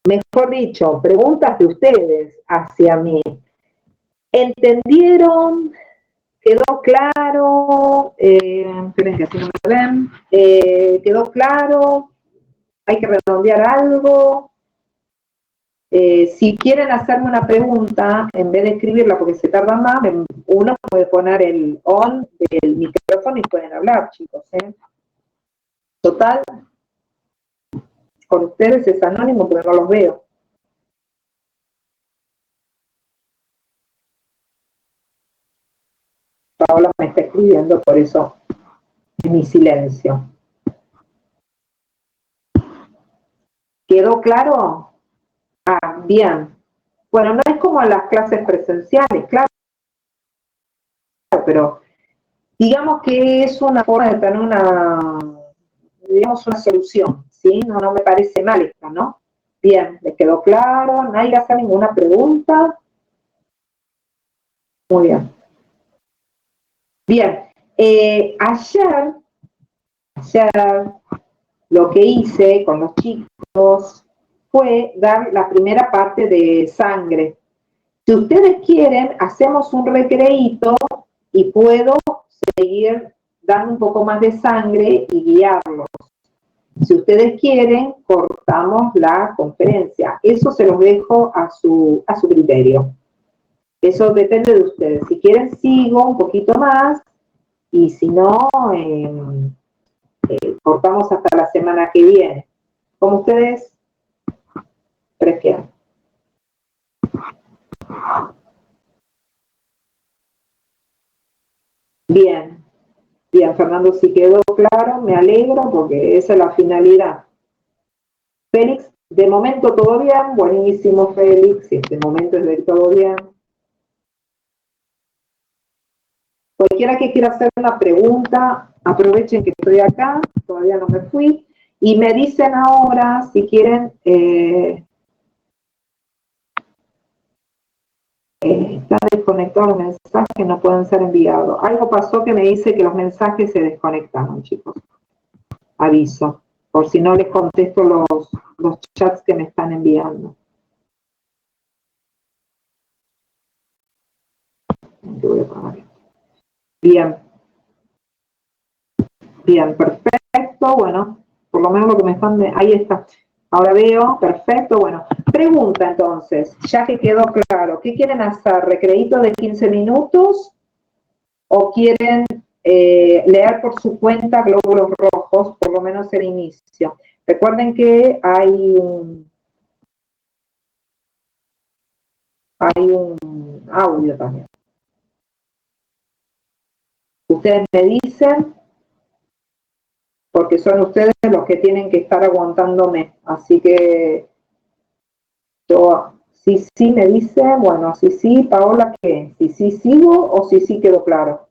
mejor dicho, preguntas de ustedes hacia mí. ¿Entendieron? ¿Quedó claro? Esperen que así no me ven. ¿Quedó claro? ¿Hay que redondear algo? Si quieren hacerme una pregunta, en vez de escribirla porque se tarda más, uno puede poner el on del micrófono y pueden hablar, chicos. Total, con ustedes es anónimo porque no los veo. Paola me está escribiendo, por eso es mi silencio. ¿Quedó claro? Ah, bien. Bueno, no es como las clases presenciales, claro, pero digamos que es una forma de tener digamos, una solución, ¿sí? No me parece mal esta, ¿no? Bien, ¿les quedó claro? ¿Nadie hace ninguna pregunta? Muy bien. Bien, ayer lo que hice con los chicos fue dar la primera parte de sangre. Si ustedes quieren, hacemos un recreíto y puedo seguir dando un poco más de sangre y guiarlos. Si ustedes quieren, cortamos la conferencia. Eso se los dejo a su criterio. Eso depende de ustedes. Si quieren, sigo un poquito más y si no, cortamos hasta la semana que viene. Como ustedes prefieran. Bien, bien, Fernando, si quedó claro, me alegro porque esa es la finalidad. Félix, de momento todo bien, buenísimo Félix, si de momento es de todo bien. Cualquiera que quiera hacer una pregunta, aprovechen que estoy acá, todavía no me fui, y me dicen ahora si quieren, está desconectado el mensaje, no pueden ser enviados. Algo pasó que me dice que los mensajes se desconectaron, chicos. Aviso, por si no les contesto los chats que me están enviando. Bien. Bien, perfecto. Bueno, por lo menos lo que me están... Ahí está. Ahora veo, perfecto. Bueno, pregunta entonces, ya que quedó claro, ¿qué quieren hacer? ¿Recreíto de 15 minutos o quieren leer por su cuenta glóbulos rojos, por lo menos el inicio? Recuerden que hay un audio también. Ustedes me dicen, porque son ustedes los que tienen que estar aguantándome, así que yo, sí me dice, bueno, sí, Paola, ¿qué? Si sí sigo o si quedó claro.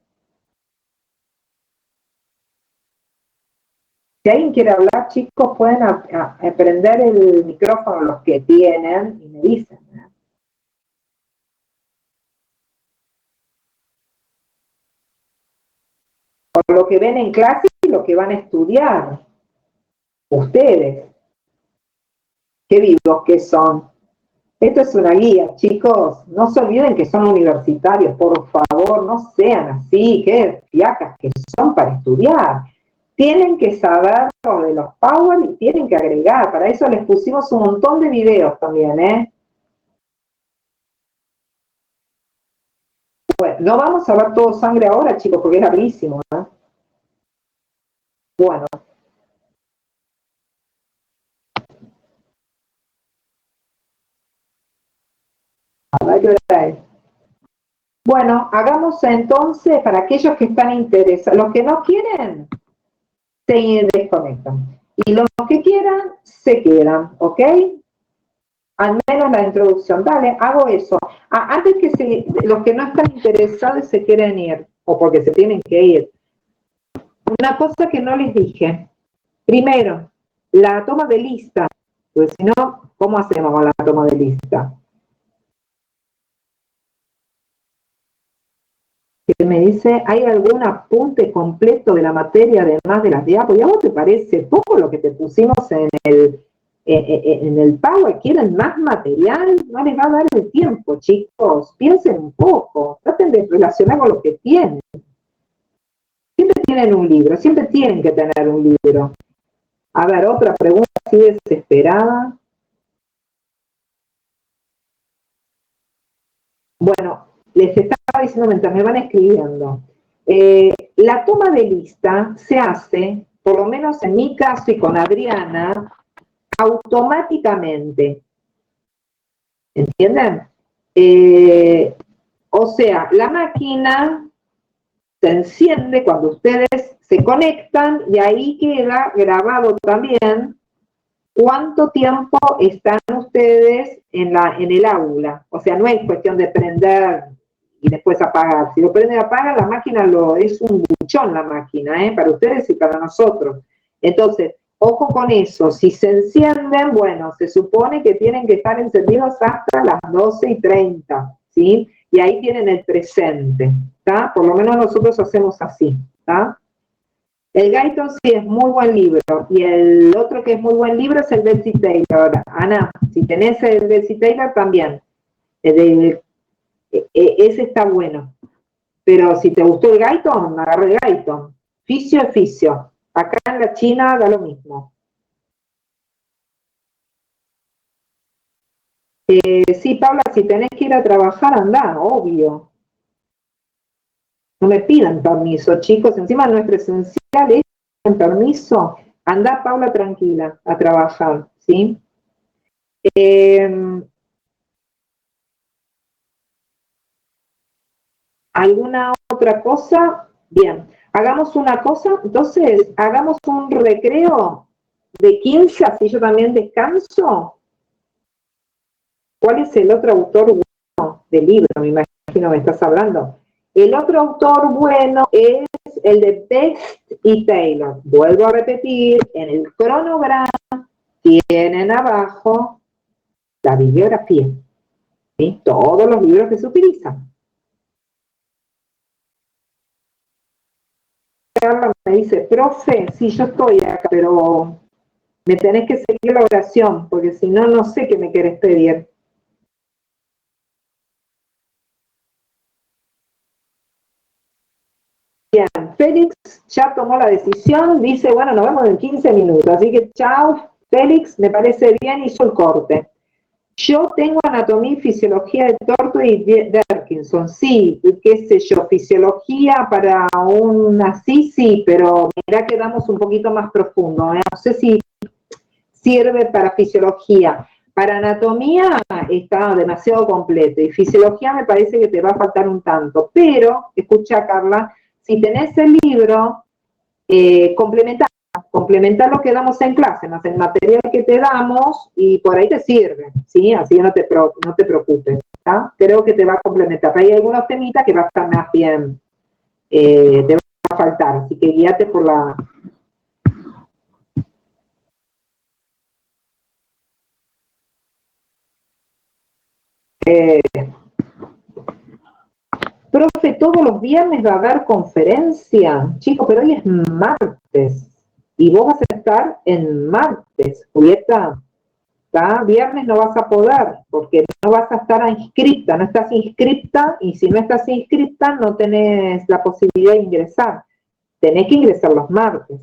Si alguien quiere hablar, chicos, pueden prender el micrófono los que tienen y me dicen. Por lo que ven en clase y lo que van a estudiar. Ustedes. ¿Qué vivos que son? Esto es una guía, chicos. No se olviden que son universitarios, por favor, no sean así, qué fiacas que son para estudiar. Tienen que saber lo de los Power y tienen que agregar. Para eso les pusimos un montón de videos también, ¿eh? Bueno, no vamos a ver todo sangre ahora, chicos, porque es larguísimo, ¿eh? Bueno. A ver qué hora es. Bueno, hagamos entonces, para aquellos que están interesados, los que no quieren, se desconectan. Y los que quieran, se quedan, ¿ok? Al menos la introducción. Dale, hago eso. Antes que los que no están interesados se quieren ir, o porque se tienen que ir. Una cosa que no les dije. Primero, la toma de lista. Porque si no, ¿cómo hacemos con la toma de lista? Que me dice, ¿hay algún apunte completo de la materia además de las diapos? ¿Y a vos te parece poco lo que te pusimos en el Power? ¿Quieren más material? No les va a dar el tiempo, chicos. Piensen un poco. Traten de relacionar con lo que tienen. Siempre tienen un libro, siempre tienen que tener un libro. A ver, otra pregunta así desesperada. Bueno, les estaba diciendo mientras me van escribiendo. La toma de lista se hace, por lo menos en mi caso y con Adriana, automáticamente. ¿Entienden? O sea, la máquina se enciende cuando ustedes se conectan y ahí queda grabado también cuánto tiempo están ustedes en el aula. O sea, no es cuestión de prender y después apagar. Si lo prenden y apagan, la máquina es un buchón la máquina, para ustedes y para nosotros. Entonces, ojo con eso. Si se encienden, bueno, se supone que tienen que estar encendidos hasta las 12:30, ¿sí? Y ahí tienen el presente, ¿está? Por lo menos nosotros hacemos así, ¿está? El Guyton sí es muy buen libro, y el otro que es muy buen libro es el Betsy Taylor. Ana, si tenés el Betsy Taylor también, ese está bueno. Pero si te gustó el Guyton, agarra el Guyton. Fisio es fisio. Acá en la China da lo mismo. Sí, Paula, si tenés que ir a trabajar, anda, obvio. No me pidan permiso, chicos. Encima no es presencial, es permiso. Anda, Paula, tranquila, a trabajar, ¿sí? ¿Alguna otra cosa? Bien, hagamos una cosa, entonces, hagamos un recreo de 15, así yo también descanso. ¿Cuál es el otro autor bueno del libro? Me imagino me estás hablando. El otro autor bueno es el de Best y Taylor. Vuelvo a repetir, en el cronograma tienen abajo la bibliografía, ¿sí? Todos los libros que se utilizan. Carla me dice, profe, sí, yo estoy acá, pero me tenés que seguir la oración, porque si no, no sé qué me querés pedir. Bien, Félix ya tomó la decisión, dice, bueno, nos vemos en 15 minutos, así que chao, Félix, me parece bien, hizo el corte. Yo tengo anatomía y fisiología de Tortway y Derkinson, sí, qué sé yo, fisiología para una sí, pero mirá que damos un poquito más profundo, ¿eh? No sé si sirve para fisiología. Para anatomía está demasiado completo y fisiología me parece que te va a faltar un tanto, pero, escucha Carla, si tenés el libro, complementar lo que damos en clase, más el material que te damos y por ahí te sirve, ¿sí? Así no te preocupes, ¿tá? Creo que te va a complementar. Hay algunos temitas que va a estar más bien, te va a faltar, así que guíate por la... Profe, todos los viernes va a haber conferencia. Chicos, pero hoy es martes. Y vos vas a estar en martes, Julieta. ¿tá? Viernes no vas a poder, porque no vas a estar inscripta, no estás inscripta, y si no estás inscripta no tenés la posibilidad de ingresar. Tenés que ingresar los martes.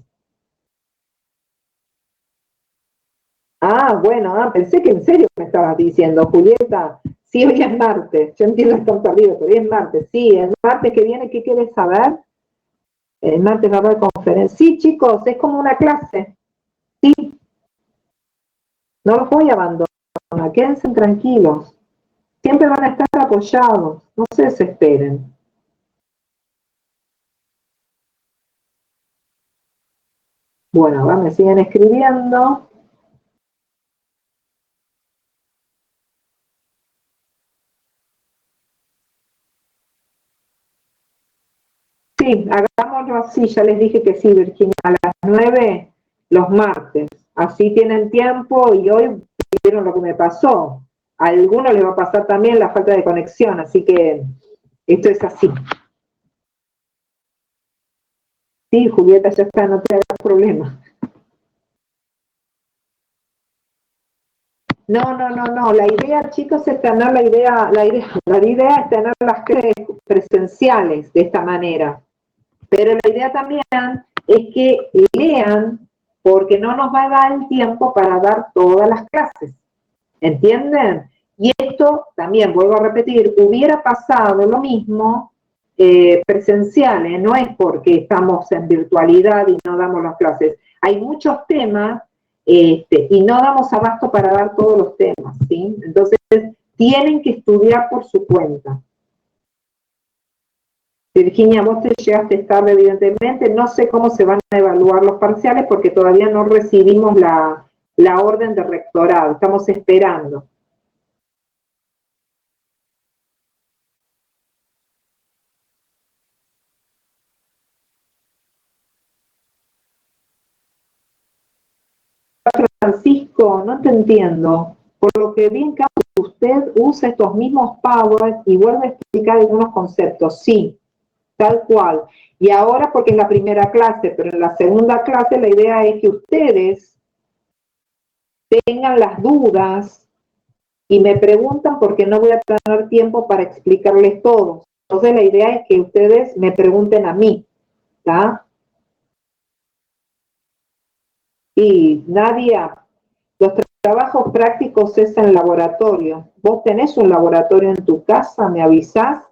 Ah, bueno, pensé que en serio me estabas diciendo, Julieta, sí, hoy es martes, yo entiendo que están perdidos, pero hoy es martes, sí, el martes que viene, ¿qué quieres saber? El martes va a haber conferencia. Sí, chicos, es como una clase, sí, no los voy a abandonar, quédense tranquilos, siempre van a estar apoyados, no se desesperen. Bueno, ahora me siguen escribiendo. Sí, hagámoslo así, ya les dije que sí, Virginia, a las 9 los martes. Así tienen tiempo y hoy vieron lo que me pasó. A algunos les va a pasar también la falta de conexión, así que esto es así. Sí, Julieta, ya está, no te hagas problema. No, la idea, chicos, es tener la idea es tener las clases presenciales de esta manera. Pero la idea también es que lean, porque no nos va a dar el tiempo para dar todas las clases. ¿Entienden? Y esto también, vuelvo a repetir, hubiera pasado lo mismo presenciales, no es porque estamos en virtualidad y no damos las clases. Hay muchos temas y no damos abasto para dar todos los temas, ¿sí? Entonces, tienen que estudiar por su cuenta. Virginia, vos te llegaste tarde, evidentemente. No sé cómo se van a evaluar los parciales porque todavía no recibimos la orden de rectorado. Estamos esperando. Francisco, no te entiendo. Por lo que vi en caso usted usa estos mismos powers y vuelve a explicar algunos conceptos. Sí, tal cual. Y ahora porque es la primera clase, pero en la segunda clase la idea es que ustedes tengan las dudas y me preguntan porque no voy a tener tiempo para explicarles todo. Entonces la idea es que ustedes me pregunten a mí, ¿está? Y Nadia, los trabajos prácticos es en laboratorio. Vos tenés un laboratorio en tu casa, me avisás,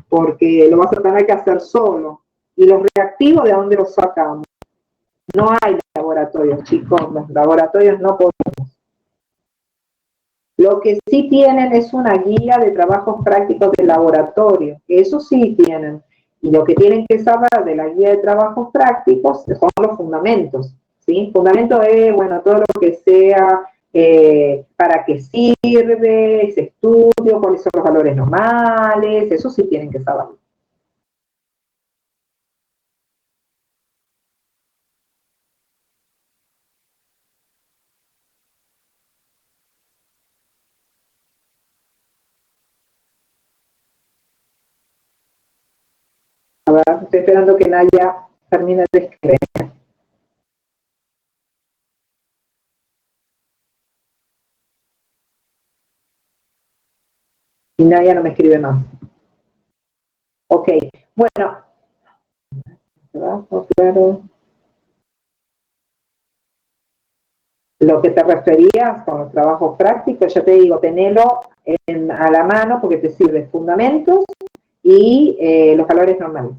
porque lo vas a tener que hacer solo. Y los reactivos, ¿de dónde los sacamos? No hay laboratorios, chicos, los laboratorios no podemos. Lo que sí tienen es una guía de trabajos prácticos de laboratorio, eso sí tienen. Y lo que tienen que saber de la guía de trabajos prácticos son los fundamentos, ¿sí? Fundamento es, bueno, todo lo que sea, para qué sirve ese estudio, cuáles son los valores normales, eso sí tienen que saber. A ver, estoy esperando que Naya termine de escribir. Y Naya no me escribe más. Ok, bueno. Trabajo, claro. Lo que te referías con los trabajos prácticos, ya te digo, tenelo a la mano porque te sirve fundamentos y los valores normales.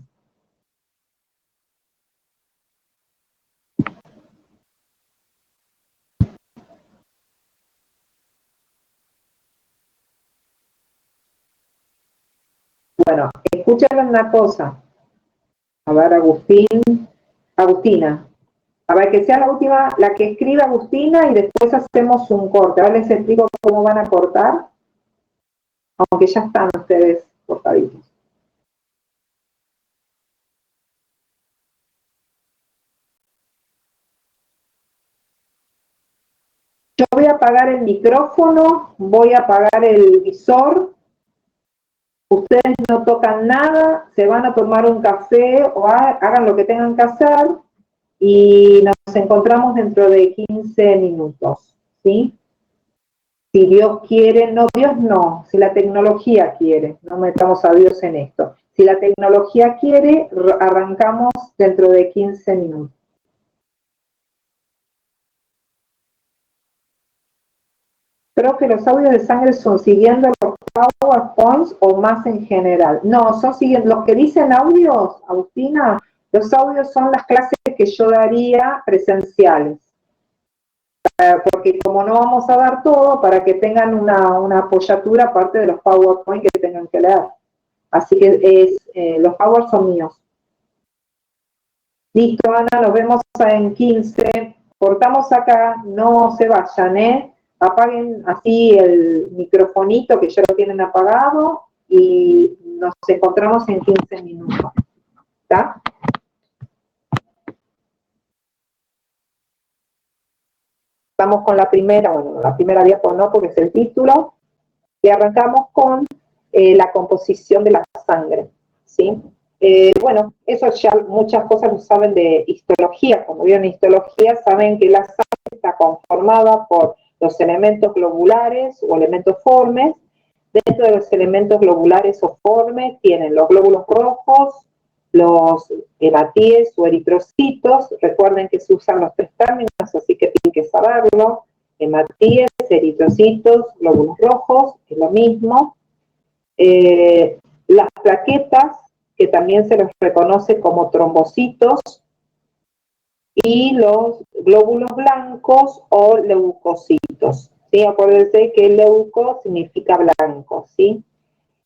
Bueno, escúchame una cosa. A ver, Agustina. A ver, que sea la última, la que escriba Agustina y después hacemos un corte. Ahora les explico cómo van a cortar, aunque ya están ustedes cortaditos. Yo voy a apagar el micrófono, voy a apagar el visor. Ustedes no tocan nada, se van a tomar un café o hagan lo que tengan que hacer y nos encontramos dentro de 15 minutos, ¿sí? si Dios quiere, no, Dios no, si la tecnología quiere, no metamos a Dios en esto. Si la tecnología quiere, arrancamos dentro de 15 minutos. Creo que los audios de sangre son siguiendo los PowerPoints o más en general. No, son siguiendo, los que dicen audios, Agustina, los audios son las clases que yo daría presenciales. Porque como no vamos a dar todo, para que tengan una apoyatura aparte de los PowerPoint que tengan que leer. Así que los Power son míos. Listo, Ana, nos vemos en 15. Cortamos acá, no se vayan, ¿eh? Apaguen así el microfonito que ya lo tienen apagado y nos encontramos en 15 minutos. ¿Está? Estamos con la primera, bueno, la primera diapo no, porque es el título, y arrancamos con la composición de la sangre, ¿sí? Bueno, eso ya muchas cosas lo saben de histología. Como vieron histología, saben que la sangre está conformada por los elementos globulares o elementos formes. Dentro de los elementos globulares o formes tienen los glóbulos rojos, los hematíes o eritrocitos. Recuerden que se usan los 3 términos, así que tienen que saberlo. Hematíes, eritrocitos, glóbulos rojos, es lo mismo. Las plaquetas, que también se los reconoce como trombocitos, y los glóbulos blancos o leucocitos, ¿sí? Acuérdense que leuco significa blanco, ¿sí?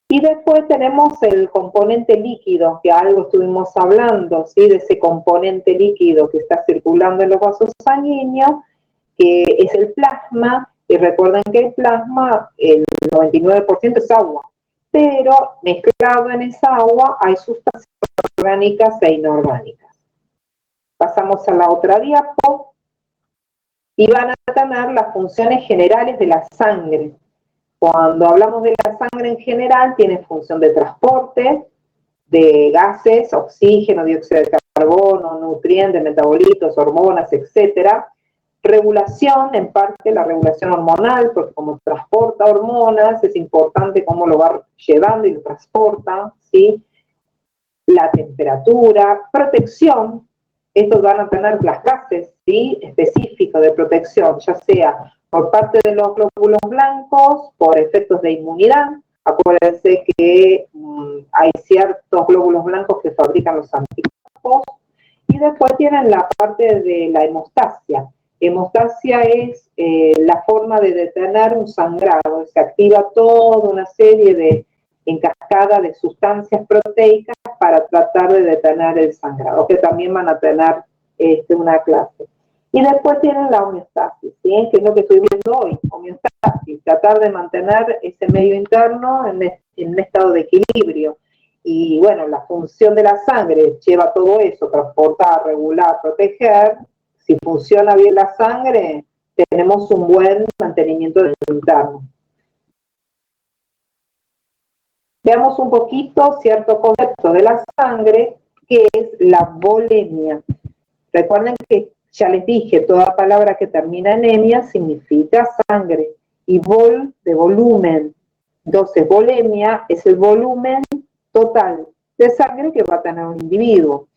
Y después tenemos el componente líquido, que algo estuvimos hablando, ¿sí? De ese componente líquido que está circulando en los vasos sanguíneos, que es el plasma, y recuerden que el plasma, el 99% es agua, pero mezclado en esa agua hay sustancias orgánicas e inorgánicas. Pasamos a la otra diapo y van a tener las funciones generales de la sangre. Cuando hablamos de la sangre en general, tiene función de transporte de gases, oxígeno, dióxido de carbono, nutrientes, metabolitos, hormonas, etcétera. Regulación, en parte la regulación hormonal, porque como transporta hormonas, es importante cómo lo va llevando y lo transporta, ¿sí? La temperatura, protección, estos van a tener las clases, ¿sí? Específicas de protección, ya sea por parte de los glóbulos blancos, por efectos de inmunidad. Acuérdense que hay ciertos glóbulos blancos que fabrican los anticuerpos, y después tienen la parte de la hemostasia. Hemostasia es la forma de detener un sangrado, se activa toda una serie de en cascada de sustancias proteicas para tratar de detener el sangrado, que también van a tener una clase. Y después tienen la homeostasis, ¿sí? Que es lo que estoy viendo hoy, homeostasis, tratar de mantener ese medio interno en un estado de equilibrio. Y bueno, la función de la sangre lleva todo eso, transportar, regular, proteger. Si funciona bien la sangre, tenemos un buen mantenimiento del interno. Veamos un poquito cierto concepto de la sangre, que es la volemia. Recuerden que ya les dije, toda palabra que termina en emia significa sangre, y vol de volumen. Entonces, volemia es el volumen total de sangre que va a tener un individuo.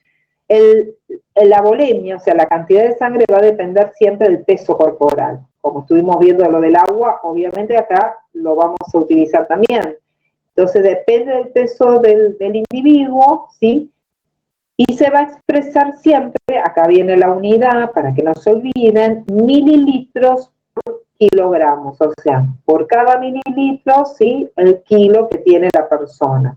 La volemia, o sea, la cantidad de sangre va a depender siempre del peso corporal. Como estuvimos viendo lo del agua, obviamente acá lo vamos a utilizar también. Entonces depende del peso del individuo, ¿sí? Y se va a expresar siempre, acá viene la unidad, para que no se olviden, mililitros por kilogramos, o sea, por cada mililitro, ¿sí? El kilo que tiene la persona.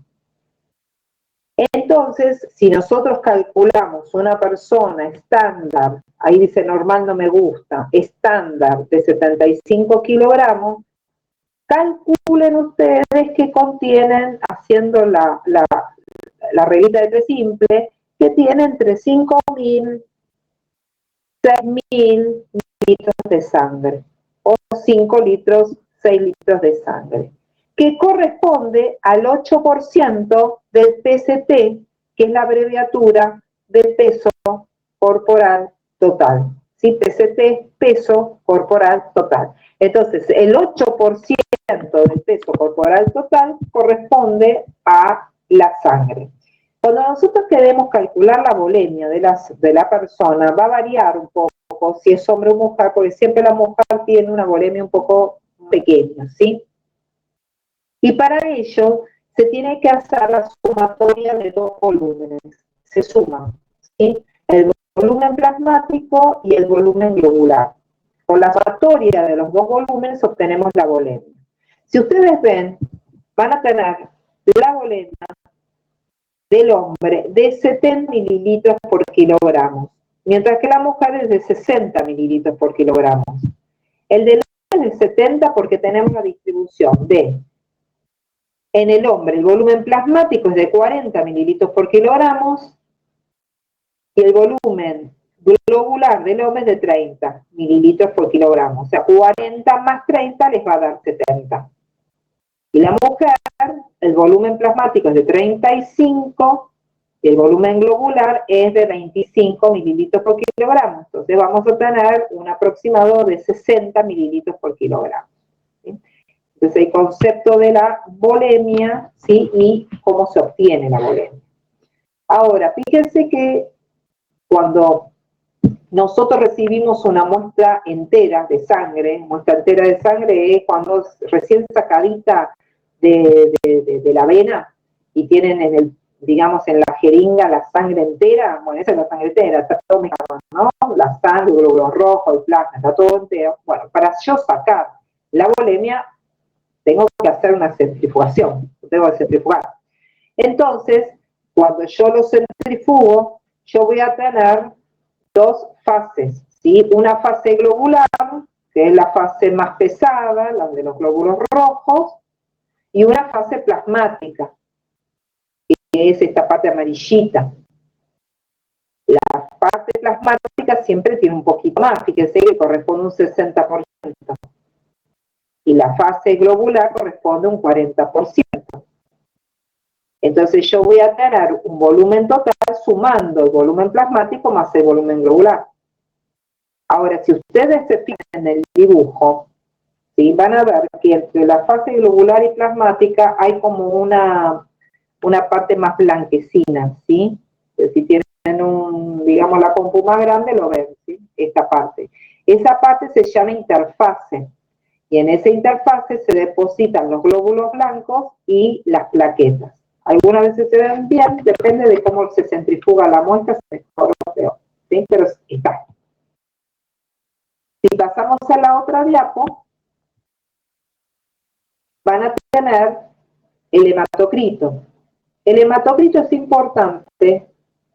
Entonces, si nosotros calculamos una persona estándar, ahí dice normal no me gusta, estándar de 75 kilogramos, calculen ustedes que contienen, haciendo la reglita de 3 simple, que tiene entre 5.000, 6.000 litros de sangre, o 5 litros, 6 litros de sangre, que corresponde al 8% del PCT, que es la abreviatura del peso corporal total, ¿sí? PCT es peso corporal total. Entonces, el 8% del peso corporal total corresponde a la sangre. Cuando nosotros queremos calcular la volemia de la persona, va a variar un poco si es hombre o mujer, porque siempre la mujer tiene una volemia un poco pequeña, ¿sí? Y para ello se tiene que hacer la sumatoria de dos volúmenes. Se suman, ¿sí? El volumen plasmático y el volumen globular. Con la sumatoria de los dos volúmenes obtenemos la volemia. Si ustedes ven, van a tener la volemia del hombre de 70 mililitros por kilogramo, mientras que la mujer es de 60 mililitros por kilogramo. El del hombre es de 70 porque tenemos la distribución de, en el hombre, el volumen plasmático es de 40 mililitros por kilogramo y el volumen globular del hombre es de 30 mililitros por kilogramo. O sea, 40 más 30 les va a dar 70. Y la mujer, el volumen plasmático es de 35 y el volumen globular es de 25 mililitros por kilogramo. Entonces vamos a tener un aproximado de 60 mililitros por kilogramo. ¿Sí? Entonces el concepto de la volemia, ¿sí? Y cómo se obtiene la volemia. Ahora, fíjense que cuando nosotros recibimos una muestra entera de sangre es cuando recién sacadita de la vena y tienen en el, digamos, en la jeringa la sangre entera. Bueno, esa es la sangre entera, está todo mezclado, ¿no? La sangre, el glóbulo rojo, el plasma, está todo entero. Bueno, para yo sacar la volemia tengo que hacer una centrifugación, tengo que centrifugar. Entonces, cuando yo lo centrifugo, yo voy a tener dos fases, ¿sí? Una fase globular, que es la fase más pesada, la de los glóbulos rojos, y una fase plasmática, que es esta parte amarillita. La fase plasmática siempre tiene un poquito más, fíjense que corresponde a un 60%. Y la fase globular corresponde a un 40%. Entonces yo voy a tener un volumen total sumando el volumen plasmático más el volumen globular. Ahora, si ustedes se fijan en el dibujo, ¿sí? Van a ver que entre la fase globular y plasmática hay como una parte más blanquecina, ¿sí? Si tienen digamos, la compu más grande, lo ven, ¿sí? Esta parte. Esa parte se llama interfase. Y en esa interfase se depositan los glóbulos blancos y las plaquetas. Algunas veces se ven bien, depende de cómo se centrifuga la muestra, se mejor o peor, ¿sí? Pero está. Si pasamos a la otra diapo, van a tener el hematocrito. El hematocrito es importante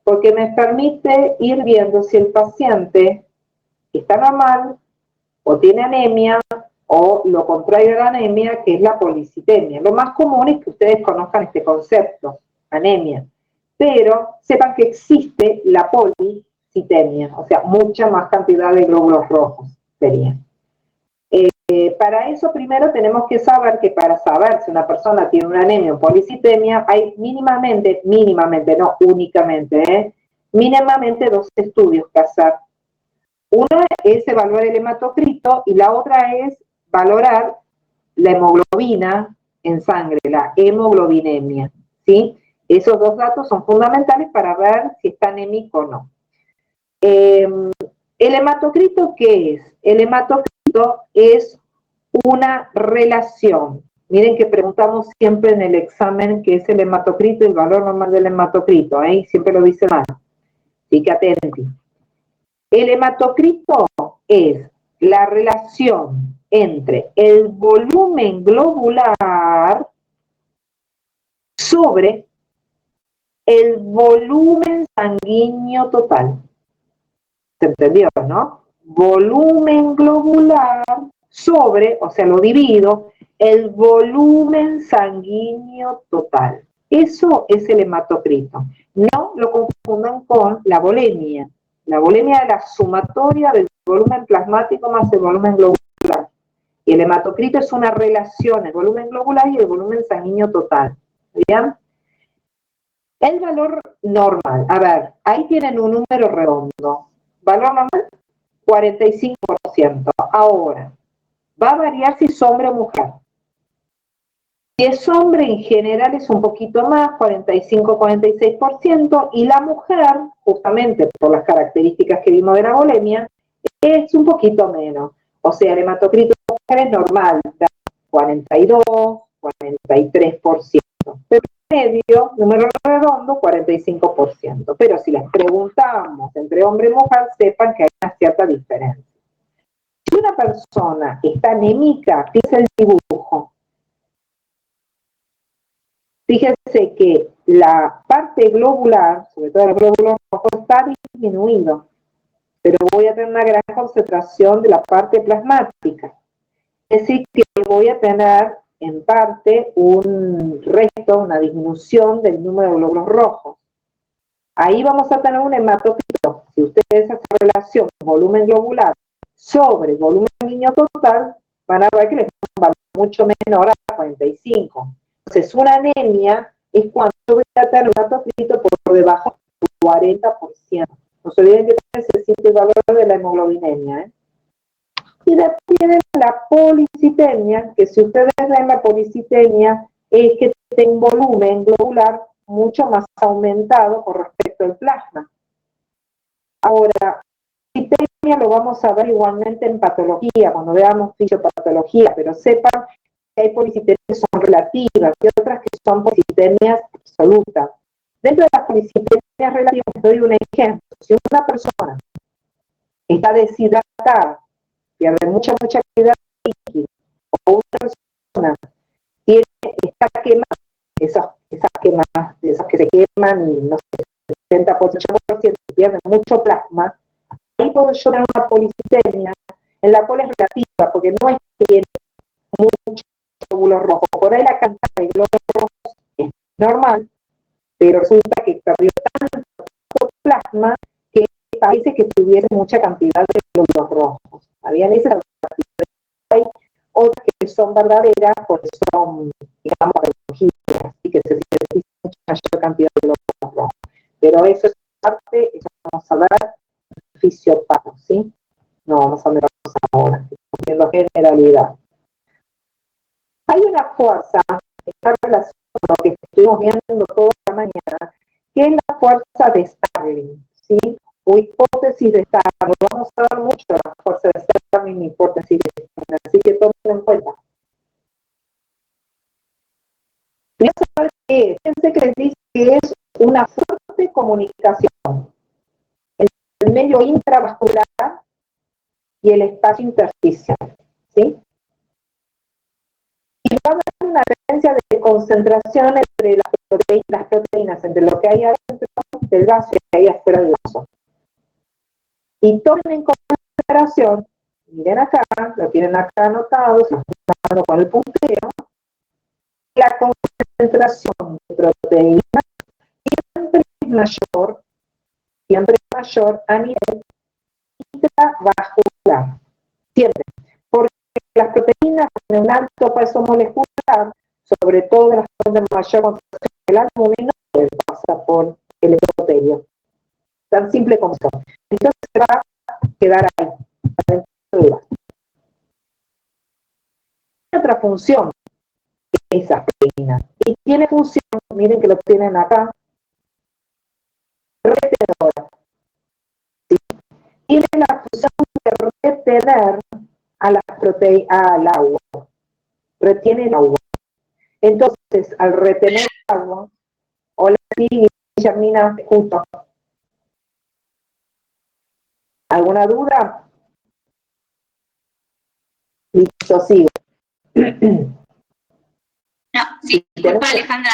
porque me permite ir viendo si el paciente está normal o tiene anemia o lo contrario a la anemia, que es la policitemia. Lo más común es que ustedes conozcan este concepto, anemia, pero sepan que existe la policitemia, o sea, mucha más cantidad de glóbulos rojos sería. Para eso primero tenemos que saber que para saber si una persona tiene una anemia o policitemia, hay mínimamente, no únicamente, mínimamente dos estudios que hacer. Una es evaluar el hematocrito y la otra es valorar la hemoglobina en sangre, la hemoglobinemia, ¿sí? Esos dos datos son fundamentales para ver si está anémico o no. ¿El hematocrito qué es? El hematocrito es una relación. Miren que preguntamos siempre en el examen qué es el hematocrito y el valor normal del hematocrito, ¿eh? Siempre lo dice mal. Así que atentos. El hematocrito es la relación entre el volumen globular sobre el volumen sanguíneo total. ¿Se entendió, no? Volumen globular sobre, o sea, lo divido, el volumen sanguíneo total. Eso es el hematocrito. No lo confundan con la volemia. La volemia es la sumatoria del volumen plasmático más el volumen globular. Y el hematocrito es una relación, el volumen globular y el volumen sanguíneo total. ¿Bien? El valor normal, a ver, ahí tienen un número redondo. Valor normal, 45%. Ahora, va a variar si es hombre o mujer. Si es hombre, en general es un poquito más, 45-46%, y la mujer, justamente por las características que vimos de la bulimia, es un poquito menos. O sea, el hematocrito de mujer es normal, 42-43%. Pero medio, número redondo, 45%. Pero si les preguntamos entre hombre y mujer, sepan que hay una cierta diferencia. Si una persona está anémica, fíjense el dibujo. Fíjense que la parte globular, sobre todo el glóbulo rojo, está disminuido, pero voy a tener una gran concentración de la parte plasmática. Es decir, que voy a tener en parte un resto, una disminución del número de glóbulos rojos. Ahí vamos a tener un hematocrito. Si ustedes hacen relación volumen globular sobre volumen sanguíneo total, van a ver que les va a valor mucho menor a 45. Entonces, una anemia es cuando yo voy a tener un hematocrito por debajo del 40%. No se olviden que necesita el valor de la hemoglobinemia, ¿eh? Y después viene la policitemia, que si ustedes ven la policitemia, es que tiene un volumen globular mucho más aumentado con respecto al plasma. Ahora, policitemia lo vamos a ver igualmente en patología, cuando veamos fisiopatología, pero sepan que hay policitemias que son relativas y otras que son policitemias absolutas. Dentro de las policitemias relativas, les doy un ejemplo. Si una persona está deshidratada, pierde mucha cantidad de líquido, o una persona está quemada, esas quemadas, esas que se queman y no sé, 70-80% pierden mucho plasma, ahí puedo yo tener una policitemia, en la cual es relativa, porque no es que tiene mucho glóbulo rojo, por ahí la cantidad de glóbulos rojos es normal, pero resulta que perdió tanto plasma que parece que tuviese mucha cantidad de glóbulos rojos. Habían esas, hay otras que son verdaderas porque son, digamos, patologías y que se necesita mucha mayor cantidad de glóbulos rojos. Pero eso es parte, eso vamos a ver en fisiopato, ¿sí? No vamos a ver ahora, viendo generalidad. Hay una fuerza que está relacionada con lo que estuvimos viendo toda la mañana, que es la fuerza de Starling, ¿sí? O hipótesis de Starling. Vamos a ver mucho la fuerza de Starling y hipótesis de Starling, así que tomen en cuenta. Voy a saber qué es. Fíjense que les dice que es una fuerte comunicación entre el medio intravascular y el espacio intersticial, ¿sí? Y va a haber una diferencia de concentración entre las proteínas, entre lo que hay adentro del vaso y lo que hay afuera del vaso. Y tomen en consideración, miren acá, lo tienen acá anotado, se están dando con el puntero, la concentración de proteínas siempre es mayor a nivel intravascular. Siempre. Porque las proteínas con un alto peso molecular, sobre todo de las de mayor concentración del albúmina, no pasa por el endotelio. Tan simple como eso. Entonces se va a quedar ahí. Otra función es esa proteína. Y tiene función, miren que lo tienen acá, retenedora. ¿Sí? Tiene la función de retener a las proteínas, al agua. Retiene el agua. Entonces, al retener el agua, hola, Guillermina, justo. ¿Alguna duda? Listo, sigo. No, sí, disculpa Alejandra,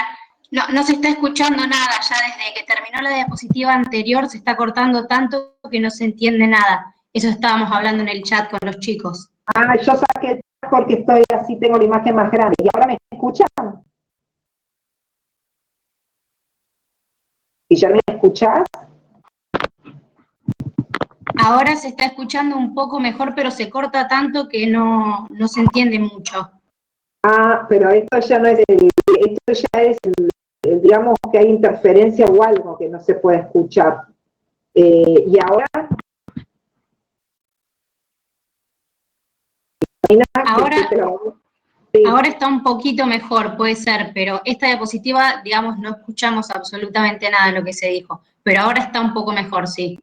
no se está escuchando nada, ya desde que terminó la diapositiva anterior se está cortando tanto que no se entiende nada. Eso estábamos hablando en el chat con los chicos. Ah, yo saqué el chat porque estoy así, tengo la imagen más grande. ¿Y ahora me escuchan? ¿Y ya me escuchás? Ahora se está escuchando un poco mejor, pero se corta tanto que no se entiende mucho. Ah, pero esto ya no es esto ya es digamos que hay interferencia o algo que no se puede escuchar. Y ahora, Ahora está un poquito mejor, puede ser, pero esta diapositiva, digamos, no escuchamos absolutamente nada de lo que se dijo, pero ahora está un poco mejor, sí.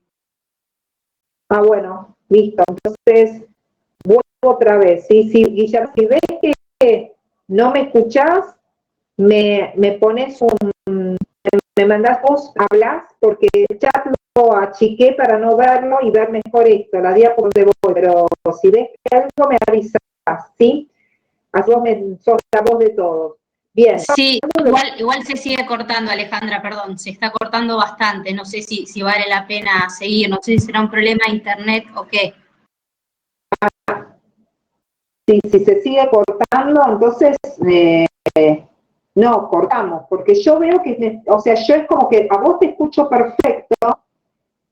Ah, bueno, listo. Entonces, vuelvo otra vez. Sí, sí, Guillermo, si ves que no me escuchás, me pones me mandás vos, hablás, porque el chat lo achiqué para no verlo y ver mejor esto, la diapo donde voy, pero si ves que algo me avisás, ¿sí? Así vos sos la voz de todos. Bien. Sí, igual se sigue cortando, Alejandra, perdón, se está cortando bastante, no sé si vale la pena seguir, no sé si será un problema de internet o qué. Si se sigue cortando, entonces no, cortamos, porque yo veo que, o sea, yo es como que a vos te escucho perfecto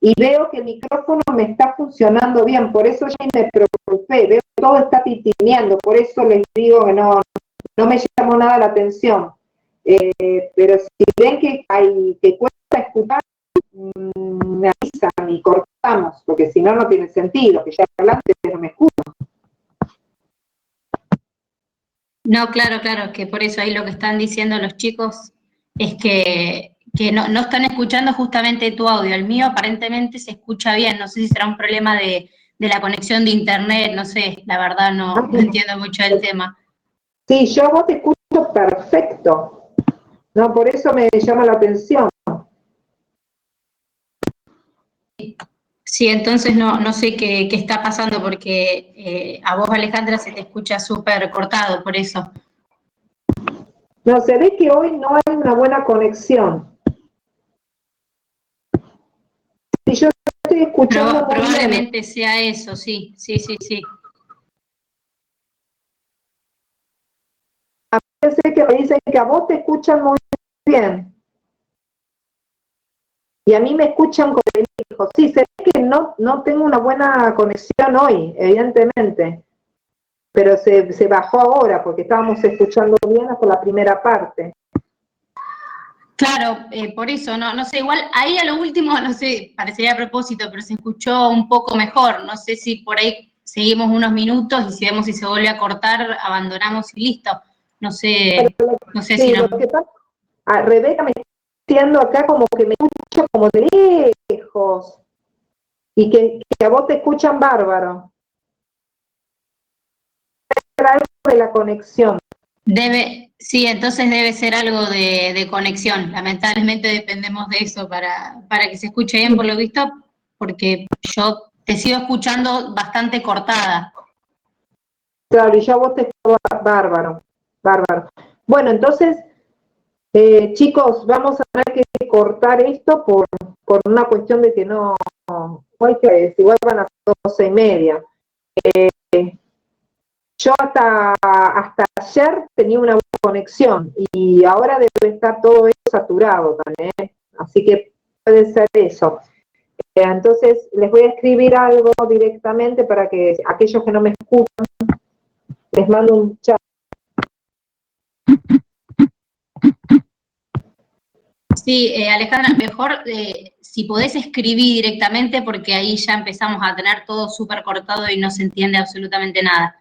y veo que el micrófono me está funcionando bien, por eso ya me preocupé, veo que todo está titineando, por eso les digo que no me llamó nada la atención. Pero si ven que cuesta escuchar, me avisan y cortamos, porque si no, no tiene sentido, que ya adelante no me escucho. No, claro, que por eso ahí lo que están diciendo los chicos es que no están escuchando justamente tu audio. El mío aparentemente se escucha bien, no sé si será un problema de la conexión de internet, no sé, la verdad no entiendo mucho el tema. Sí, yo a vos te escucho perfecto, no, por eso me llama la atención. Sí, entonces no sé qué está pasando porque a vos, Alejandra, se te escucha súper cortado, por eso. No, se ve que hoy no hay una buena conexión. Y yo estoy escuchando muy Probablemente bien. sea eso, sí. A veces que me dicen que a vos te escuchan muy bien. Y a mí me escuchan con el hijo. Sí, se ve que no tengo una buena conexión hoy, evidentemente. Pero se bajó ahora porque estábamos escuchando bien hasta la primera parte. Claro, por eso, no sé, igual ahí a lo último, no sé, parecería a propósito, pero se escuchó un poco mejor. No sé si por ahí seguimos unos minutos y si vemos si se vuelve a cortar, abandonamos y listo. No sé si Sí, no. lo que pasa, Rebeca me está diciendo acá como que me escucha como de lejos y que a vos te escuchan bárbaro. Era algo de la conexión. Sí, entonces debe ser algo de conexión. Lamentablemente dependemos de eso para que se escuche bien por lo visto, porque yo te sigo escuchando bastante cortada. Claro, y ya vos te escuchas bárbaro, bárbaro. Bueno, entonces, chicos, vamos a tener que cortar esto por una cuestión de que no, igual van a 12:30. Yo hasta ayer tenía una buena conexión y ahora debe estar todo eso saturado también, así que puede ser eso. Entonces les voy a escribir algo directamente para que aquellos que no me escuchan, les mando un chat. Sí, Alejandra, mejor si podés escribir directamente porque ahí ya empezamos a tener todo súper cortado y no se entiende absolutamente nada.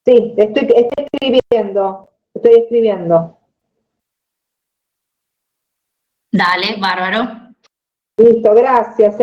Sí, estoy escribiendo. Dale, bárbaro. Listo, gracias.